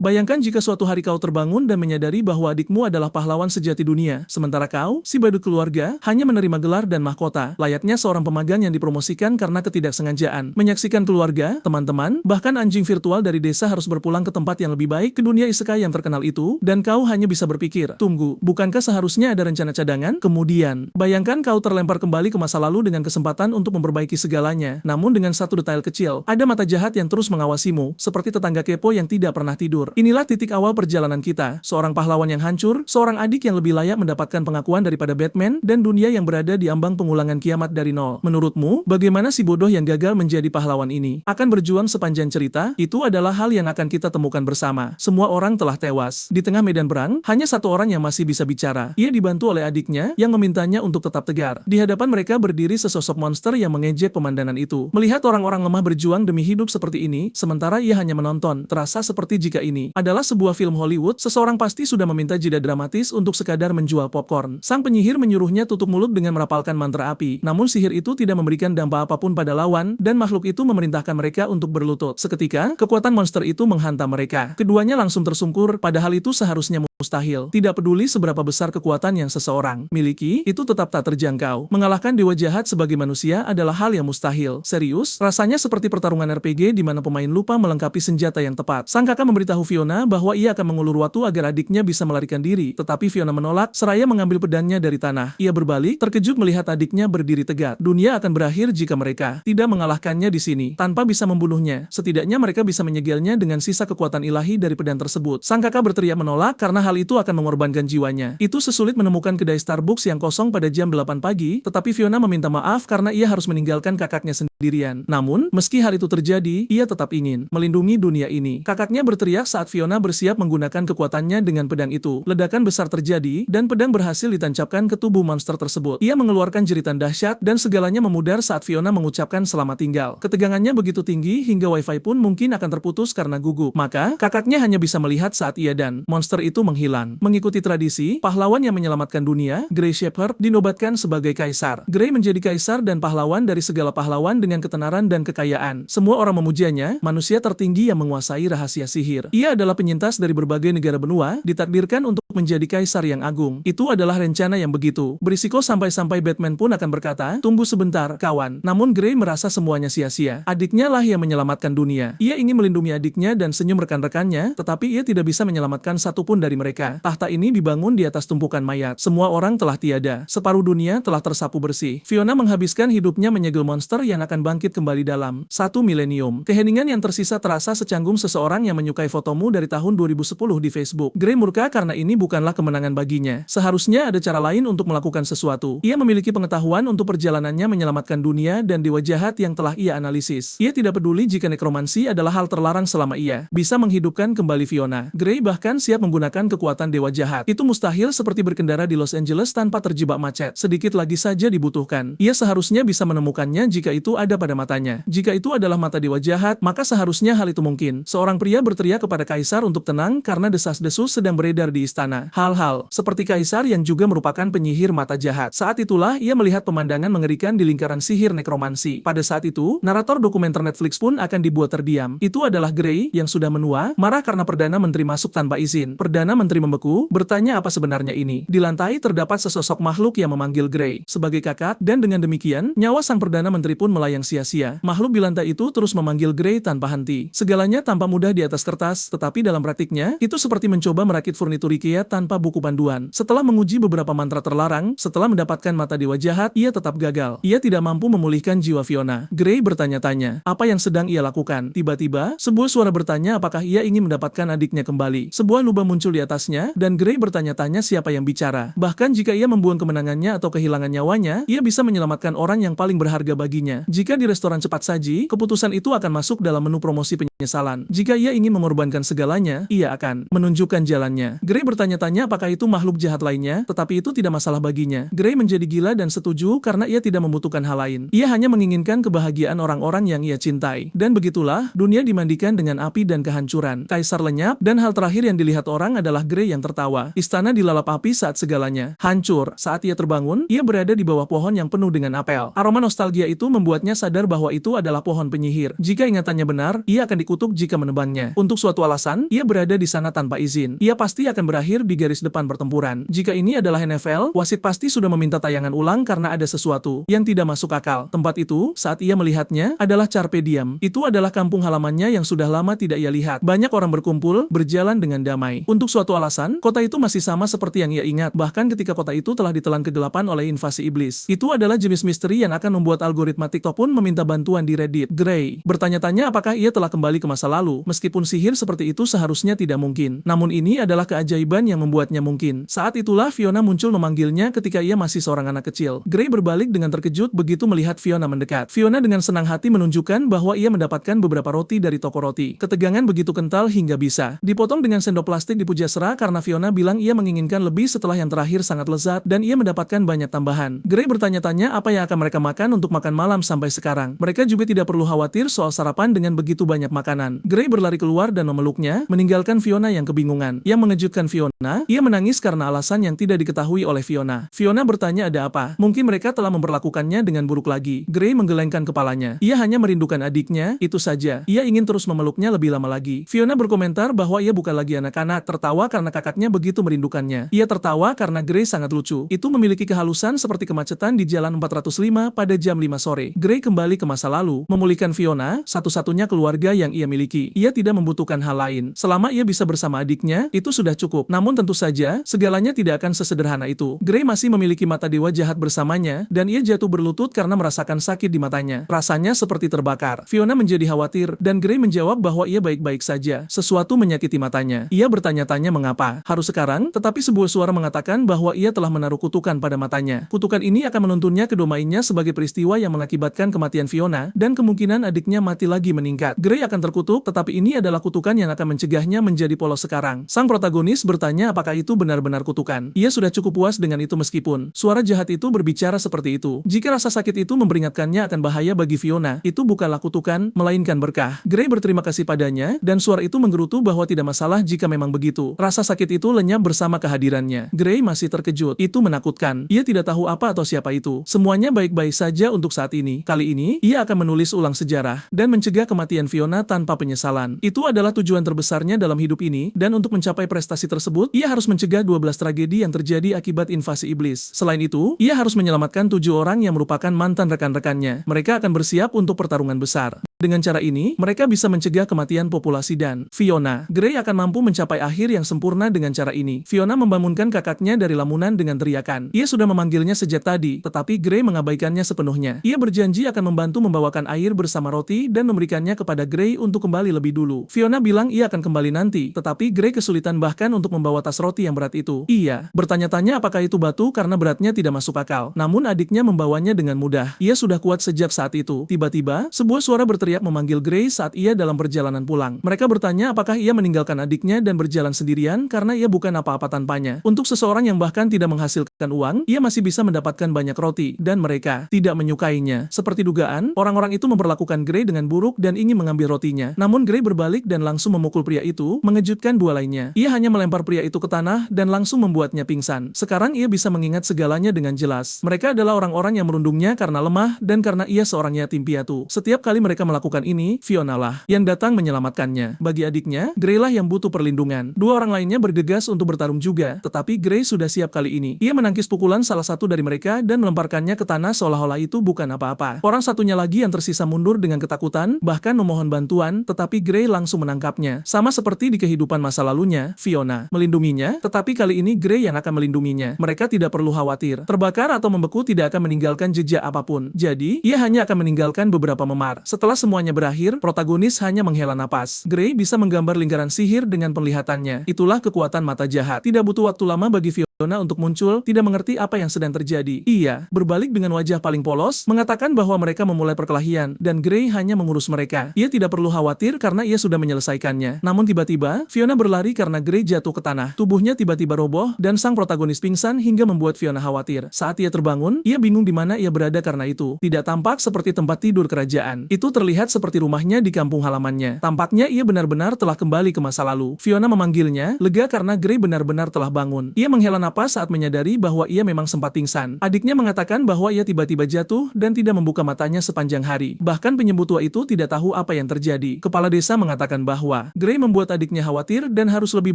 Bayangkan jika suatu hari kau terbangun dan menyadari bahwa adikmu adalah pahlawan sejati dunia, sementara kau, si badut keluarga, hanya menerima gelar dan mahkota, layaknya seorang pemagang yang dipromosikan karena ketidaksengajaan. Menyaksikan keluarga, teman-teman, bahkan anjing virtual dari desa harus berpulang ke tempat yang lebih baik, ke dunia isekai yang terkenal itu, dan kau hanya bisa berpikir, tunggu, bukankah seharusnya ada rencana cadangan? Kemudian, bayangkan kau terlempar kembali ke masa lalu dengan kesempatan untuk memperbaiki segalanya, namun dengan satu detail kecil, ada mata jahat yang terus mengawasimu, seperti tetangga kepo yang tidak pernah tidur. Inilah titik awal perjalanan kita, seorang pahlawan yang hancur, seorang adik yang lebih layak mendapatkan pengakuan daripada Batman, dan dunia yang berada di ambang pengulangan kiamat dari nol. Menurutmu, bagaimana si bodoh yang gagal menjadi pahlawan ini akan berjuang sepanjang cerita? Itu adalah hal yang akan kita temukan bersama. Semua orang telah tewas. Di tengah medan perang, hanya satu orang yang masih bisa bicara. Ia dibantu oleh adiknya, yang memintanya untuk tetap tegar. Di hadapan mereka berdiri sesosok monster yang mengejek pemandangan itu. Melihat orang-orang lemah berjuang demi hidup seperti ini, sementara ia hanya menonton, terasa seperti jika ini adalah sebuah film Hollywood, seseorang pasti sudah meminta jeda dramatis untuk sekadar menjual popcorn. Sang penyihir menyuruhnya tutup mulut dengan merapalkan mantra api, namun sihir itu tidak memberikan dampak apapun pada lawan, dan makhluk itu memerintahkan mereka untuk berlutut. Seketika, kekuatan monster itu menghantam mereka. Keduanya langsung tersungkur, padahal itu seharusnya mustahil. Tidak peduli seberapa besar kekuatan yang seseorang miliki, itu tetap tak terjangkau. Mengalahkan dewa jahat sebagai manusia adalah hal yang mustahil. Serius, rasanya seperti pertarungan RPG di mana pemain lupa melengkapi senjata yang tepat. Sang kakak memberitahu Fiona bahwa ia akan mengulur waktu agar adiknya bisa melarikan diri, tetapi Fiona menolak, seraya mengambil pedangnya dari tanah. Ia berbalik, terkejut melihat adiknya berdiri tegak. Dunia akan berakhir jika mereka tidak mengalahkannya di sini. Tanpa bisa membunuhnya, setidaknya mereka bisa menyegelnya dengan sisa kekuatan ilahi dari pedang tersebut. Sang kakak berteriak menolak karena hal itu akan mengorbankan jiwanya. Itu sesulit menemukan kedai Starbucks yang kosong pada jam 8 pagi, tetapi Fiona meminta maaf karena ia harus meninggalkan kakaknya sendirian. Namun, meski hal itu terjadi, ia tetap ingin melindungi dunia ini. Kakaknya berteriak saat Fiona bersiap menggunakan kekuatannya dengan pedang itu. Ledakan besar terjadi, dan pedang berhasil ditancapkan ke tubuh monster tersebut. Ia mengeluarkan jeritan dahsyat, dan segalanya memudar saat Fiona mengucapkan selamat tinggal. Ketegangannya begitu tinggi hingga wifi pun mungkin akan terputus karena gugup. Maka, kakaknya hanya bisa melihat saat ia dan monster itu menghilang. Mengikuti tradisi, pahlawan yang menyelamatkan dunia, Grey Shepherd, dinobatkan sebagai kaisar. Grey menjadi kaisar dan pahlawan dari segala pahlawan dengan ketenaran dan kekayaan. Semua orang memujanya, manusia tertinggi yang menguasai rahasia sihir. Ia adalah penyintas dari berbagai negara benua, ditakdirkan untuk menjadi kaisar yang agung. Itu adalah rencana yang begitu berisiko sampai-sampai Batman pun akan berkata, tunggu sebentar, kawan. Namun Grey merasa semuanya sia-sia. Adiknya lah yang menyelamatkan dunia. Ia ingin melindungi adiknya dan senyum rekan-rekannya, tetapi ia tidak bisa menyelamatkan satupun dari mereka. Tahta ini dibangun di atas tumpukan mayat. Semua orang telah tiada. Separuh dunia telah tersapu bersih. Fiona menghabiskan hidupnya menyegel monster yang akan bangkit kembali dalam 1 milenium. Keheningan yang tersisa terasa secanggung seseorang yang menyukai fotomu dari tahun 2010 di Facebook. Grey murka karena ini bukanlah kemenangan baginya. Seharusnya ada cara lain untuk melakukan sesuatu. Ia memiliki pengetahuan untuk perjalanannya menyelamatkan dunia dan dewa jahat yang telah ia analisis. Ia tidak peduli jika nekromansi adalah hal terlarang selama ia bisa menghidupkan kembali Fiona. Grey bahkan siap menggunakan kekuatan dewa jahat. Itu mustahil seperti berkendara di Los Angeles tanpa terjebak macet. Sedikit lagi saja dibutuhkan. Ia seharusnya bisa menemukannya jika itu ada pada matanya. Jika itu adalah mata dewa jahat, maka seharusnya hal itu mungkin. Seorang pria berteriak kepada kaisar untuk tenang karena desas-desus sedang beredar di istana. Hal-hal seperti kaisar yang juga merupakan penyihir mata jahat. Saat itulah ia melihat pemandangan mengerikan di lingkaran sihir nekromansi. Pada saat itu, narator dokumenter Netflix pun akan dibuat terdiam. Itu adalah Grey yang sudah menua, marah karena Perdana Menteri masuk tanpa izin. Perdana Menteri membeku, bertanya apa sebenarnya ini. Di lantai terdapat sesosok makhluk yang memanggil Grey sebagai kakak, dan dengan demikian, nyawa sang Perdana Menteri pun melayang sia-sia. Makhluk di lantai itu terus memanggil Grey tanpa henti. Segalanya tampak mudah di atas kertas, tetapi dalam praktiknya, itu seperti mencoba merakit furnitur IKEA tanpa buku panduan. Setelah menguji beberapa mantra terlarang, setelah mendapatkan mata dewa jahat, ia tetap gagal. Ia tidak mampu memulihkan jiwa Fiona. Grey bertanya-tanya, apa yang sedang ia lakukan? Tiba-tiba, sebuah suara bertanya apakah ia ingin mendapatkan adiknya kembali. Sebuah lubang muncul di atasnya, dan Grey bertanya-tanya siapa yang bicara. Bahkan jika ia membuang kemenangannya atau kehilangan nyawanya, ia bisa menyelamatkan orang yang paling berharga baginya. Jika di restoran cepat saji, keputusan itu akan masuk dalam menu promosi penyesalan. Jika ia ingin mengorbankan segalanya, ia akan menunjukkan jalannya. Grey bertanya-tanya apakah itu makhluk jahat lainnya, tetapi itu tidak masalah baginya. Grey menjadi gila dan setuju karena ia tidak membutuhkan hal lain. Ia hanya menginginkan kebahagiaan orang-orang yang ia cintai. Dan begitulah, dunia dimandikan dengan api dan kehancuran. Kaisar lenyap, dan hal terakhir yang dilihat orang adalah Grey yang tertawa. Istana dilalap api saat segalanya hancur. Saat ia terbangun, ia berada di bawah pohon yang penuh dengan apel. Aroma nostalgia itu membuatnya sadar bahwa itu adalah pohon penyihir. Jika ingatannya benar, ia akan dikutuk jika menebangnya. Untuk suatu alasan, ia berada di sana tanpa izin. Ia pasti akan berakhir di garis depan pertempuran. Jika ini adalah NFL, wasit pasti sudah meminta tayangan ulang karena ada sesuatu yang tidak masuk akal. Tempat itu, saat ia melihatnya, adalah Carpe Diem. Itu adalah kampung halamannya yang sudah lama tidak ia lihat. Banyak orang berkumpul, berjalan dengan damai. Untuk suatu alasan, kota itu masih sama seperti yang ia ingat, bahkan ketika kota itu telah ditelan kegelapan oleh invasi iblis. Itu adalah jenis misteri yang akan membuat algoritma TikTok pun meminta bantuan di Reddit. Gray bertanya-tanya apakah ia telah kembali ke masa lalu. Meskipun sihir seperti itu seharusnya tidak mungkin. Namun ini adalah keajaiban yang membuatnya mungkin. Saat itulah Fiona muncul memanggilnya ketika ia masih seorang anak kecil. Gray berbalik dengan terkejut begitu melihat Fiona mendekat. Fiona dengan senang hati menunjukkan bahwa ia mendapatkan beberapa roti dari toko roti. Ketegangan begitu kental hingga bisa dipotong dengan sendok plastik di Pujasera karena Fiona bilang ia menginginkan lebih setelah yang terakhir sangat lezat dan ia mendapatkan banyak tambahan. Gray bertanya-tanya apa yang akan mereka makan untuk makan malam sampai sekarang. Mereka juga tidak perlu khawatir soal sarapan dengan begitu banyak makanan. Gray berlari keluar dan memeluknya, meninggalkan Fiona yang kebingungan. Yang mengejutkan Fiona, ia menangis karena alasan yang tidak diketahui oleh Fiona. Fiona bertanya ada apa. Mungkin mereka telah memperlakukannya dengan buruk lagi. Gray menggelengkan kepalanya. Ia hanya merindukan adiknya, itu saja. Ia ingin terus memeluknya lebih lama lagi. Fiona berkomentar bahwa ia bukan lagi anak-anak, tertawa karena kakaknya begitu merindukannya. Ia tertawa karena Gray sangat lucu. Itu memiliki kehalusan seperti kemacetan di jalan 405 pada jam 5 sore. Gray kembali ke masa lalu, memulihkan Fiona, satu-satunya keluarga yang ia miliki. Ia tidak membutuhkan hal lain. Selama ia bisa bersama adiknya, itu sudah cukup. Namun tentu saja, segalanya tidak akan sesederhana itu. Gray masih memiliki mata dewa jahat bersamanya, dan ia jatuh berlutut karena merasakan sakit di matanya. Rasanya seperti terbakar. Fiona menjadi khawatir, dan Gray menjawab bahwa ia baik-baik saja. Sesuatu menyakiti matanya. Ia bertanya-tanya mengapa. Harus sekarang, tetapi sebuah suara mengatakan bahwa ia telah menaruh kutukan pada matanya. Kutukan ini akan menuntunnya ke domainnya sebagai peristiwa yang mengakibatkan kematian Fiona, dan kemungkinan adiknya mati lagi meningkat. Gray akan terkutuk, tetapi ini adalah kutukan yang akan mencegahnya menjadi polos sekarang. Sang protagonis bertanya apakah itu benar-benar kutukan. Ia sudah cukup puas dengan itu meskipun suara jahat itu berbicara seperti itu. Jika rasa sakit itu memperingatkannya akan bahaya bagi Fiona, itu bukanlah kutukan, melainkan berkah. Gray berterima kasih padanya, dan suara itu menggerutu bahwa tidak masalah jika memang begitu. Rasa sakit itu lenyap bersama kehadirannya. Gray masih terkejut. Itu menakutkan. Ia tidak tahu apa atau siapa itu. Semuanya baik-baik saja untuk saat ini. Kali ini, ia akan menulis ulang sejarah dan mencegah kematian Fiona tanpa penyesalan. Itu adalah tujuan terbesarnya dalam hidup ini, dan untuk mencapai prestasi tersebut, ia harus mencegah 12 tragedi yang terjadi akibat invasi iblis. Selain itu, ia harus menyelamatkan 7 orang yang merupakan mantan rekan-rekannya. Mereka akan bersiap untuk pertarungan besar. Dengan cara ini, mereka bisa mencegah kematian populasi dan Fiona. Gray akan mampu mencapai akhir yang sempurna dengan cara ini. Fiona membangunkan kakaknya dari lamunan dengan teriakan. Ia sudah memanggilnya sejak tadi, tetapi Gray mengabaikannya sepenuhnya. Ia berjanji akan membantu membawakan air bersama roti dan memberikannya kepada Gray untuk kembali lebih dulu. Fiona bilang ia akan kembali nanti, tetapi Gray kesulitan bahkan untuk membawa tas roti yang berat itu. Ia bertanya-tanya apakah itu batu karena beratnya tidak masuk akal. Namun adiknya membawanya dengan mudah. Ia sudah kuat sejak saat itu. Tiba-tiba, sebuah suara berteriak memanggil Gray saat ia dalam perjalanan pulang. Mereka bertanya apakah ia meninggalkan adiknya dan berjalan sendirian karena ia bukan apa-apa tanpanya. Untuk seseorang yang bahkan tidak menghasilkan uang, ia masih bisa mendapatkan banyak roti, dan mereka tidak menyukainya. Seperti dugaan, orang-orang itu memperlakukan Gray dengan buruk dan ingin mengambil rotinya. Namun Gray berbalik dan langsung memukul pria itu, mengejutkan dua lainnya. Ia hanya melempar pria itu ke tanah dan langsung membuatnya pingsan. Sekarang ia bisa mengingat segalanya dengan jelas. Mereka adalah orang-orang yang merundungnya karena lemah dan karena ia seorang yatim piatu. Setiap kali mereka melakukan ini, Fiona lah yang datang menyelamatkannya. Bagi adiknya, Gray lah yang butuh perlindungan. Dua orang lainnya bergegas untuk bertarung juga, tetapi Gray sudah siap kali ini. Ia menangkis pukulan salah satu dari mereka dan melemparkannya ke tanah seolah-olah itu bukan apa-apa. Orang satunya lagi yang tersisa mundur dengan ketakutan, bahkan memohon bantuan, tetapi Gray langsung menangkapnya. Sama seperti di kehidupan masa lalunya, Fiona melindunginya, tetapi kali ini Gray yang akan melindunginya. Mereka tidak perlu khawatir. Terbakar atau membeku tidak akan meninggalkan jejak apapun. Jadi, ia hanya akan meninggalkan beberapa memar. Setelah semuanya berakhir, protagonis hanya menghela napas. Gray bisa menggambar lingkaran sihir dengan penglihatannya. Itulah kekuatan mata jahat. Tidak butuh waktu lama bagi Fiona untuk muncul, tidak mengerti apa yang sedang terjadi. Ia berbalik dengan wajah paling polos, mengatakan bahwa mereka memulai perkelahian, dan Gray hanya mengurus mereka. Ia tidak perlu khawatir karena ia sudah menyelesaikannya. Namun tiba-tiba, Fiona berlari karena Gray jatuh ke tanah. Tubuhnya tiba-tiba roboh, dan sang protagonis pingsan hingga membuat Fiona khawatir. Saat ia terbangun, ia bingung di mana ia berada karena itu tidak tampak seperti tempat tidur kerajaan. Itu terlihat seperti rumahnya di kampung halamannya. Tampaknya ia benar-benar telah kembali ke masa lalu. Fiona memanggilnya, lega karena Gray benar-benar telah bangun. Ia menghela kenapa saat menyadari bahwa ia memang sempat pingsan. Adiknya mengatakan bahwa ia tiba-tiba jatuh dan tidak membuka matanya sepanjang hari. Bahkan penyembuh tua itu tidak tahu apa yang terjadi. Kepala desa mengatakan bahwa Gray membuat adiknya khawatir dan harus lebih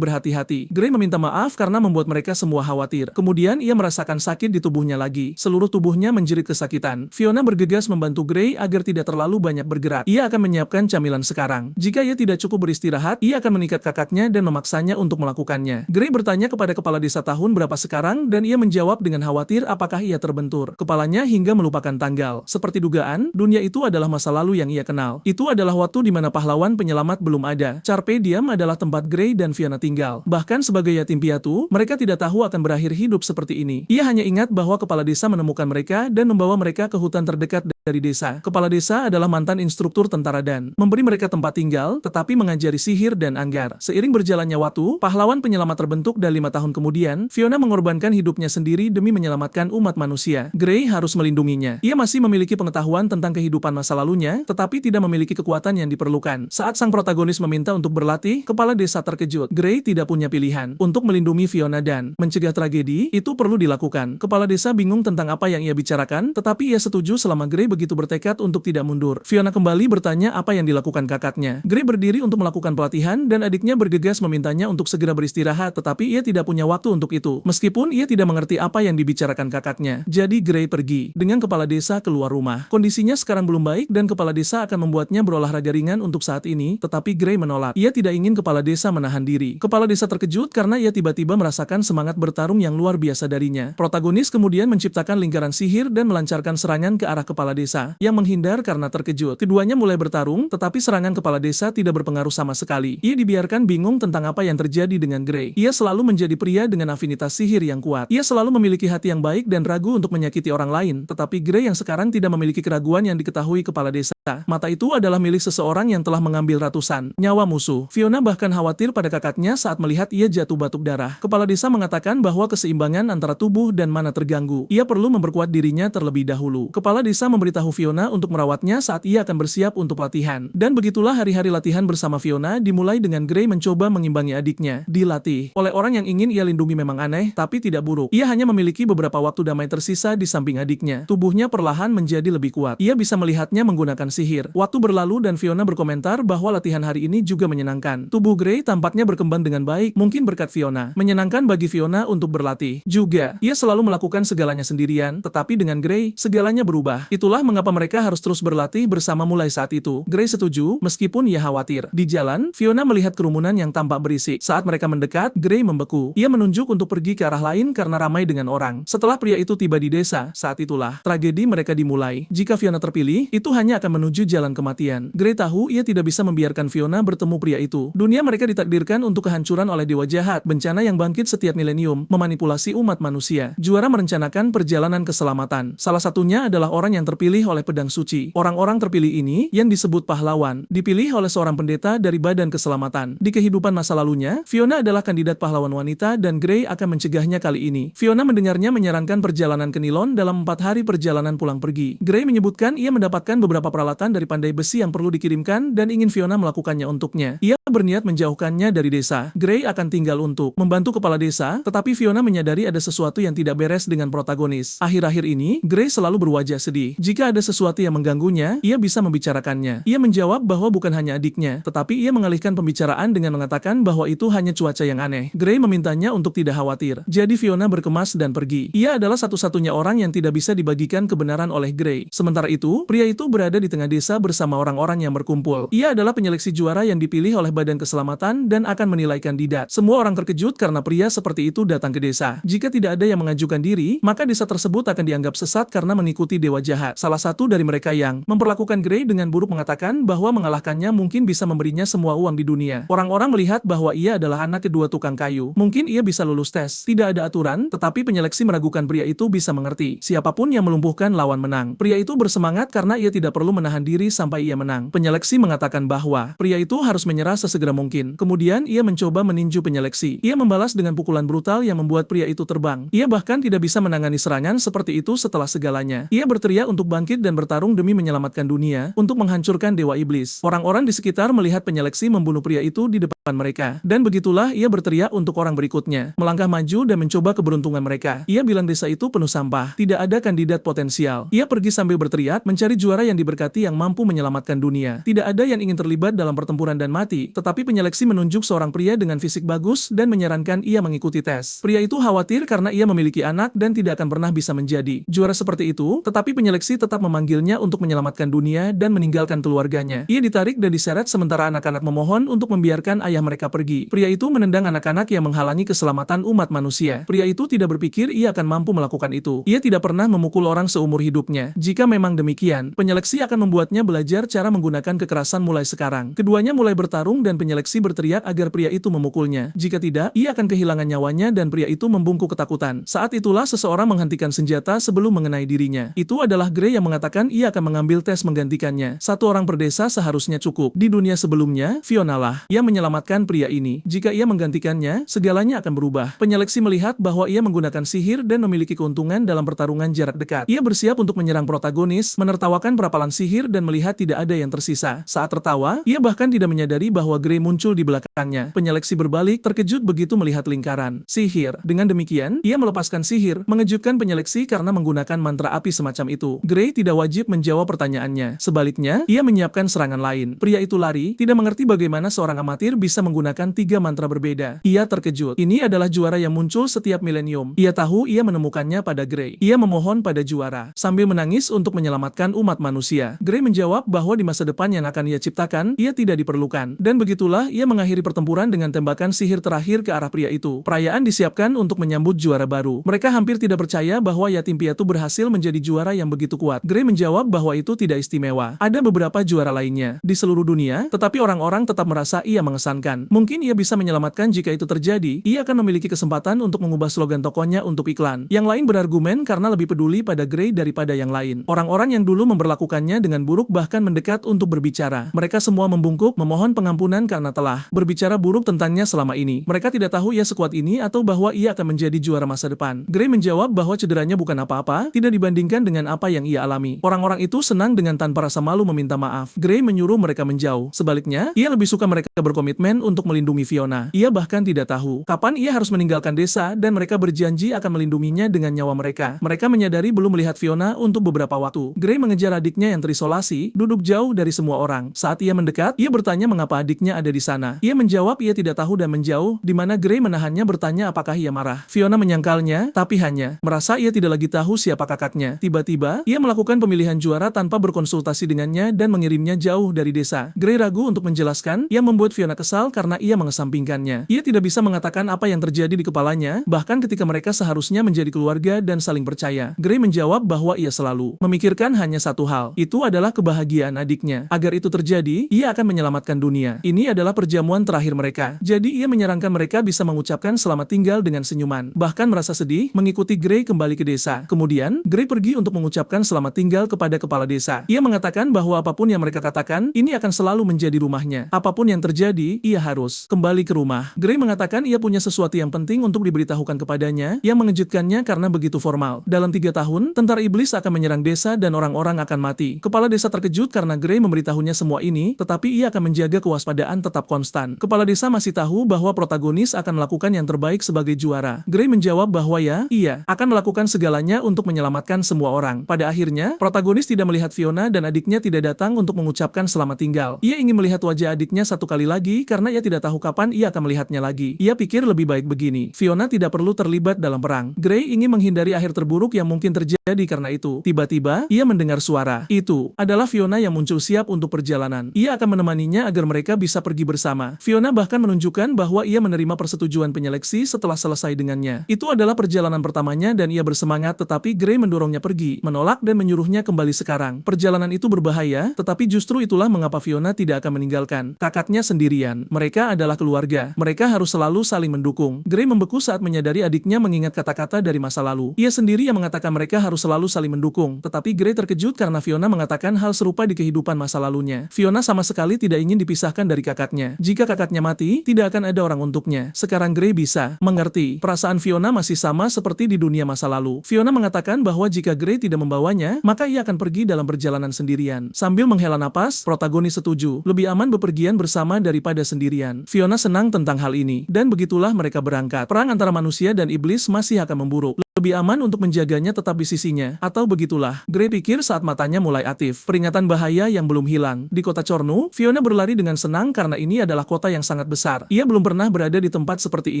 berhati-hati. Gray meminta maaf karena membuat mereka semua khawatir. Kemudian ia merasakan sakit di tubuhnya lagi. Seluruh tubuhnya menjerit kesakitan. Fiona bergegas membantu Gray agar tidak terlalu banyak bergerak. Ia akan menyiapkan camilan sekarang. Jika ia tidak cukup beristirahat, ia akan mengikat kakaknya dan memaksanya untuk melakukannya. Gray bertanya kepada kepala desa tahun berapa sekarang dan ia menjawab dengan khawatir apakah ia terbentur kepalanya hingga melupakan tanggal. Seperti dugaan, dunia itu adalah masa lalu yang ia kenal. Itu adalah waktu di mana pahlawan penyelamat belum ada. Carpe Diem adalah tempat Gray dan Fiona tinggal. Bahkan sebagai yatim piatu, mereka tidak tahu akan berakhir hidup seperti ini. Ia hanya ingat bahwa kepala desa menemukan mereka dan membawa mereka ke hutan terdekat dari desa. Kepala desa adalah mantan instruktur tentara dan memberi mereka tempat tinggal, tetapi mengajari sihir dan anggar. Seiring berjalannya waktu, pahlawan penyelamat terbentuk dan 5 tahun kemudian, Fiona mengorbankan hidupnya sendiri demi menyelamatkan umat manusia. Gray harus melindunginya. Ia masih memiliki pengetahuan tentang kehidupan masa lalunya, tetapi tidak memiliki kekuatan yang diperlukan. Saat sang protagonis meminta untuk berlatih, kepala desa terkejut. Gray tidak punya pilihan. Untuk melindungi Fiona dan mencegah tragedi, itu perlu dilakukan. Kepala desa bingung tentang apa yang ia bicarakan, tetapi ia setuju selama Gray begitu bertekad untuk tidak mundur. Fiona kembali bertanya apa yang dilakukan kakaknya. Gray berdiri untuk melakukan pelatihan dan adiknya bergegas memintanya untuk segera beristirahat, tetapi ia tidak punya waktu untuk itu. Meskipun ia tidak mengerti apa yang dibicarakan kakaknya. Jadi Gray pergi dengan kepala desa keluar rumah. Kondisinya sekarang belum baik dan kepala desa akan membuatnya berolahraga ringan untuk saat ini, tetapi Gray menolak. Ia tidak ingin kepala desa menahan diri. Kepala desa terkejut karena ia tiba-tiba merasakan semangat bertarung yang luar biasa darinya. Protagonis kemudian menciptakan lingkaran sihir dan melancarkan serangan ke arah kepala desa, yang menghindar karena terkejut. Keduanya mulai bertarung, tetapi serangan kepala desa tidak berpengaruh sama sekali. Ia dibiarkan bingung tentang apa yang terjadi dengan Gray. Ia selalu menjadi pria dengan afinitas sihir yang kuat. Ia selalu memiliki hati yang baik dan ragu untuk menyakiti orang lain, tetapi Gray yang sekarang tidak memiliki keraguan yang diketahui kepala desa. Mata itu adalah milik seseorang yang telah mengambil ratusan nyawa musuh. Fiona bahkan khawatir pada kakaknya saat melihat ia jatuh batuk darah. Kepala desa mengatakan bahwa keseimbangan antara tubuh dan mana terganggu. Ia perlu memperkuat dirinya terlebih dahulu. Kepala desa memberitahu Fiona untuk merawatnya saat ia akan bersiap untuk latihan. Dan begitulah hari-hari latihan bersama Fiona dimulai dengan Gray mencoba mengimbangi adiknya. Dilatih oleh orang yang ingin ia lindungi memang aneh, tapi tidak buruk. Ia hanya memiliki beberapa waktu damai tersisa di samping adiknya. Tubuhnya perlahan menjadi lebih kuat. Ia bisa melihatnya menggunakan sihir. Waktu berlalu dan Fiona berkomentar bahwa latihan hari ini juga menyenangkan. Tubuh Gray tampaknya berkembang dengan baik, mungkin berkat Fiona. Menyenangkan bagi Fiona untuk berlatih. Juga, ia selalu melakukan segalanya sendirian, tetapi dengan Gray, segalanya berubah. Itulah mengapa mereka harus terus berlatih bersama mulai saat itu. Gray setuju, meskipun ia khawatir. Di jalan, Fiona melihat kerumunan yang tampak berisik. Saat mereka mendekat, Gray membeku. Ia menunjuk untuk pergi ke arah lain karena ramai dengan orang. Setelah pria itu tiba di desa, saat itulah tragedi mereka dimulai. Jika Fiona terpilih, itu hanya akan menuju jalan kematian. Gray tahu ia tidak bisa membiarkan Fiona bertemu pria itu. Dunia mereka ditakdirkan untuk kehancuran oleh dewa jahat, bencana yang bangkit setiap milenium, memanipulasi umat manusia. Juara merencanakan perjalanan keselamatan. Salah satunya adalah orang yang terpilih oleh pedang suci. Orang-orang terpilih ini, yang disebut pahlawan, dipilih oleh seorang pendeta dari Badan Keselamatan. Di kehidupan masa lalunya, Fiona adalah kandidat pahlawan wanita dan Gray akan mencegahnya kali ini. Fiona mendengarnya menyarankan perjalanan ke Nilon dalam 4 hari perjalanan pulang pergi. Gray menyebutkan ia mendapatkan beberapa peralatan dari pandai besi yang perlu dikirimkan dan ingin Fiona melakukannya untuknya. Ia berniat menjauhkannya dari desa. Gray akan tinggal untuk membantu kepala desa, tetapi Fiona menyadari ada sesuatu yang tidak beres dengan protagonis. Akhir-akhir ini, Gray selalu berwajah sedih. Jika ada sesuatu yang mengganggunya, ia bisa membicarakannya. Ia menjawab bahwa bukan hanya adiknya, tetapi ia mengalihkan pembicaraan dengan mengatakan bahwa itu hanya cuaca yang aneh. Gray memintanya untuk tidak khawatir. Jadi Fiona berkemas dan pergi. Ia adalah satu-satunya orang yang tidak bisa dibagikan kebenaran oleh Gray. Sementara itu, pria itu berada di tengah desa bersama orang-orang yang berkumpul. Ia adalah penyeleksi juara yang dipilih oleh Badan Keselamatan dan akan menilai kandidat. Semua orang terkejut karena pria seperti itu datang ke desa. Jika tidak ada yang mengajukan diri, maka desa tersebut akan dianggap sesat karena mengikuti dewa jahat. Salah satu dari mereka yang memperlakukan Gray dengan buruk mengatakan bahwa mengalahkannya mungkin bisa memberinya semua uang di dunia. Orang-orang melihat bahwa ia adalah anak kedua tukang kayu. Mungkin ia bisa lulus tes. Tidak ada aturan, tetapi penyeleksi meragukan pria itu bisa mengerti. Siapapun yang melumpuhkan lawan menang. Pria itu bersemangat karena ia tidak perlu menang menahan diri sampai ia menang. Penyeleksi mengatakan bahwa pria itu harus menyerah sesegera mungkin. Kemudian ia mencoba meninju penyeleksi. Ia membalas dengan pukulan brutal yang membuat pria itu terbang. Ia bahkan tidak bisa menangani serangan seperti itu setelah segalanya. Ia berteriak untuk bangkit dan bertarung demi menyelamatkan dunia, untuk menghancurkan Dewa Iblis. Orang-orang di sekitar melihat penyeleksi membunuh pria itu di depan mereka. Dan begitulah ia berteriak untuk orang berikutnya, melangkah maju dan mencoba keberuntungan mereka. Ia bilang desa itu penuh sampah, tidak ada kandidat potensial. Ia pergi sambil berteriak, mencari juara yang diberkati yang mampu menyelamatkan dunia. Tidak ada yang ingin terlibat dalam pertempuran dan mati, tetapi penyeleksi menunjuk seorang pria dengan fisik bagus dan menyarankan ia mengikuti tes. Pria itu khawatir karena ia memiliki anak dan tidak akan pernah bisa menjadi juara seperti itu, tetapi penyeleksi tetap memanggilnya untuk menyelamatkan dunia dan meninggalkan keluarganya. Ia ditarik dan diseret sementara anak-anak memohon untuk membiarkan ayah mereka pergi. Pria itu menendang anak-anak yang menghalangi keselamatan umat manusia. Pria itu tidak berpikir ia akan mampu melakukan itu. Ia tidak pernah memukul orang seumur hidupnya. Jika memang demikian, penyeleksi akan membuatnya belajar cara menggunakan kekerasan mulai sekarang. Keduanya mulai bertarung dan penyeleksi berteriak agar pria itu memukulnya. Jika tidak, ia akan kehilangan nyawanya dan pria itu membungkuk ketakutan. Saat itulah seseorang menghentikan senjata sebelum mengenai dirinya. Itu adalah Grey yang mengatakan ia akan mengambil tes menggantikannya. Satu orang per desa seharusnya cukup. Di dunia sebelumnya, Fiona lah yang menyelamatkan pria ini. Jika ia menggantikannya, segalanya akan berubah. Penyeleksi melihat bahwa ia menggunakan sihir dan memiliki keuntungan dalam pertarungan jarak dekat. Ia bersiap untuk menyerang protagonis, menertawakan perapalan sihir dan melihat tidak ada yang tersisa. Saat tertawa, ia bahkan tidak menyadari bahwa Grey muncul di belakangnya. Penyeleksi berbalik, terkejut begitu melihat lingkaran sihir. Dengan demikian, ia melepaskan sihir, mengejutkan penyeleksi karena menggunakan mantra api semacam itu. Grey tidak wajib menjawab pertanyaannya. Sebaliknya, ia menyiapkan serangan lain. Pria itu lari, tidak mengerti bagaimana seorang amatir bisa menggunakan 3 mantra berbeda. Ia terkejut. Ini adalah juara yang muncul setiap milenium. Ia tahu ia menemukannya pada Grey. Ia memohon pada juara, sambil menangis untuk menyelamatkan umat manusia. Grey menjawab bahwa di masa depan yang akan ia ciptakan, ia tidak diperlukan. Dan begitulah ia mengakhiri pertempuran dengan tembakan sihir terakhir ke arah pria itu. Perayaan disiapkan untuk menyambut juara baru. Mereka hampir tidak percaya bahwa yatim piatu berhasil menjadi juara yang begitu kuat. Grey menjawab bahwa itu tidak istimewa. Ada beberapa juara lainnya di seluruh dunia, tetapi orang-orang tetap merasa ia mengesankan. Mungkin ia bisa menyelamatkan jika itu terjadi. Ia akan memiliki kesempatan untuk mengubah slogan tokonya untuk iklan. Yang lain berargumen karena lebih peduli pada Grey daripada yang lain. Orang-orang yang dulu memperlakukannya dengan buruk bahkan mendekat untuk berbicara. Mereka semua membungkuk, memohon pengampunan karena telah berbicara buruk tentangnya selama ini. Mereka tidak tahu ia sekuat ini atau bahwa ia akan menjadi juara masa depan. Grey menjawab bahwa cederanya bukan apa-apa, tidak dibandingkan dengan apa yang ia alami. Orang-orang itu senang dengan tanpa rasa malu meminta maaf. Grey menyuruh mereka menjauh. Sebaliknya, ia lebih suka mereka berkomitmen untuk melindungi Fiona. Ia bahkan tidak tahu kapan ia harus meninggalkan desa dan mereka berjanji akan melindunginya dengan nyawa mereka. Mereka menyadari belum melihat Fiona untuk beberapa waktu. Grey mengejar adiknya yang terisolasi, duduk jauh dari semua orang. Saat ia mendekat, ia bertanya mengapa adiknya ada di sana. Ia menjawab ia tidak tahu dan menjauh, di mana Grey menahannya bertanya apakah ia marah. Fiona menyangkalnya, tapi hanya merasa ia tidak lagi tahu siapa kakaknya. Tiba-tiba, ia melakukan pemilihan juara tanpa berkonsultasi dengannya dan mengirimnya jauh dari desa. Grey ragu untuk menjelaskan, yang membuat Fiona kesal karena ia mengesampingkannya. Ia tidak bisa mengatakan apa yang terjadi di kepalanya, bahkan ketika mereka seharusnya menjadi keluarga dan saling percaya. Grey menjawab bahwa ia selalu memikirkan hanya satu hal, itu adalah kebahagiaan adiknya. Agar itu terjadi, ia akan menyelamatkan dunia. Ini adalah perjamuan terakhir mereka. Jadi ia menyarankan mereka bisa mengucapkan selamat tinggal dengan senyuman. Bahkan merasa sedih, mengikuti Grey kembali ke desa. Kemudian, Grey pergi untuk mengucapkan selamat tinggal kepada kepala desa. Ia mengatakan bahwa apapun yang mereka katakan, ini akan selalu menjadi rumahnya. Apapun yang terjadi, ia harus kembali ke rumah. Grey mengatakan ia punya sesuatu yang penting untuk diberitahukan kepadanya, yang mengejutkannya karena begitu formal. Dalam 3 tahun, tentara iblis akan menyerang desa dan orang-orang akan mati. Kepala desa terkejut karena Grey memberitahunya semua ini, tetapi ia akan menjaga kewaspadaan tetap konstan. Kepala desa masih tahu bahwa protagonis akan melakukan yang terbaik sebagai juara. Grey menjawab bahwa ia akan melakukan segalanya untuk menyelamatkan semua orang. Pada akhirnya, protagonis tidak melihat Fiona dan adiknya tidak datang untuk mengucapkan selamat tinggal. Ia ingin melihat wajah adiknya satu kali lagi karena ia tidak tahu kapan ia akan melihatnya lagi. Ia pikir lebih baik begini. Fiona tidak perlu terlibat dalam perang. Grey ingin menghindari akhir terburuk yang mungkin terjadi karena itu. Tiba-tiba, ia mendengar suara. Itu adalah Fiona yang muncul siap untuk perjalanan. Ia akan menemaninya agar mereka bisa pergi bersama. Fiona bahkan menunjukkan bahwa ia menerima persetujuan penyeleksi setelah selesai dengannya. Itu adalah perjalanan pertamanya dan ia bersemangat, tetapi Grey mendorongnya pergi, menolak dan menyuruhnya kembali sekarang. Perjalanan itu berbahaya, tetapi justru itulah mengapa Fiona tidak akan meninggalkan kakaknya sendirian. Mereka adalah keluarga. Mereka harus selalu saling mendukung. Grey membeku saat menyadari adiknya mengingat kata-kata dari masa lalu. Ia sendiri yang mengatakan mereka harus selalu saling mendukung, tetapi Grey terkejut karena Fiona mengatakan mengatakan hal serupa di kehidupan masa lalunya. Fiona sama sekali tidak ingin dipisahkan dari kakaknya. Jika kakaknya mati, tidak akan ada orang untuknya. Sekarang Gray bisa mengerti. Perasaan Fiona masih sama seperti di dunia masa lalu. Fiona mengatakan bahwa jika Gray tidak membawanya, maka ia akan pergi dalam perjalanan sendirian. Sambil menghela napas, protagonis setuju. Lebih aman bepergian bersama daripada sendirian. Fiona senang tentang hal ini. Dan begitulah mereka berangkat. Perang antara manusia dan iblis masih akan memburuk. Lebih aman untuk menjaganya tetap di sisinya. Atau begitulah. Gray pikir saat matanya mulai aktif. Peringatan bahaya yang belum hilang. Di kota Cornu, Fiona berlari dengan senang karena ini adalah kota yang sangat besar. Ia belum pernah berada di tempat seperti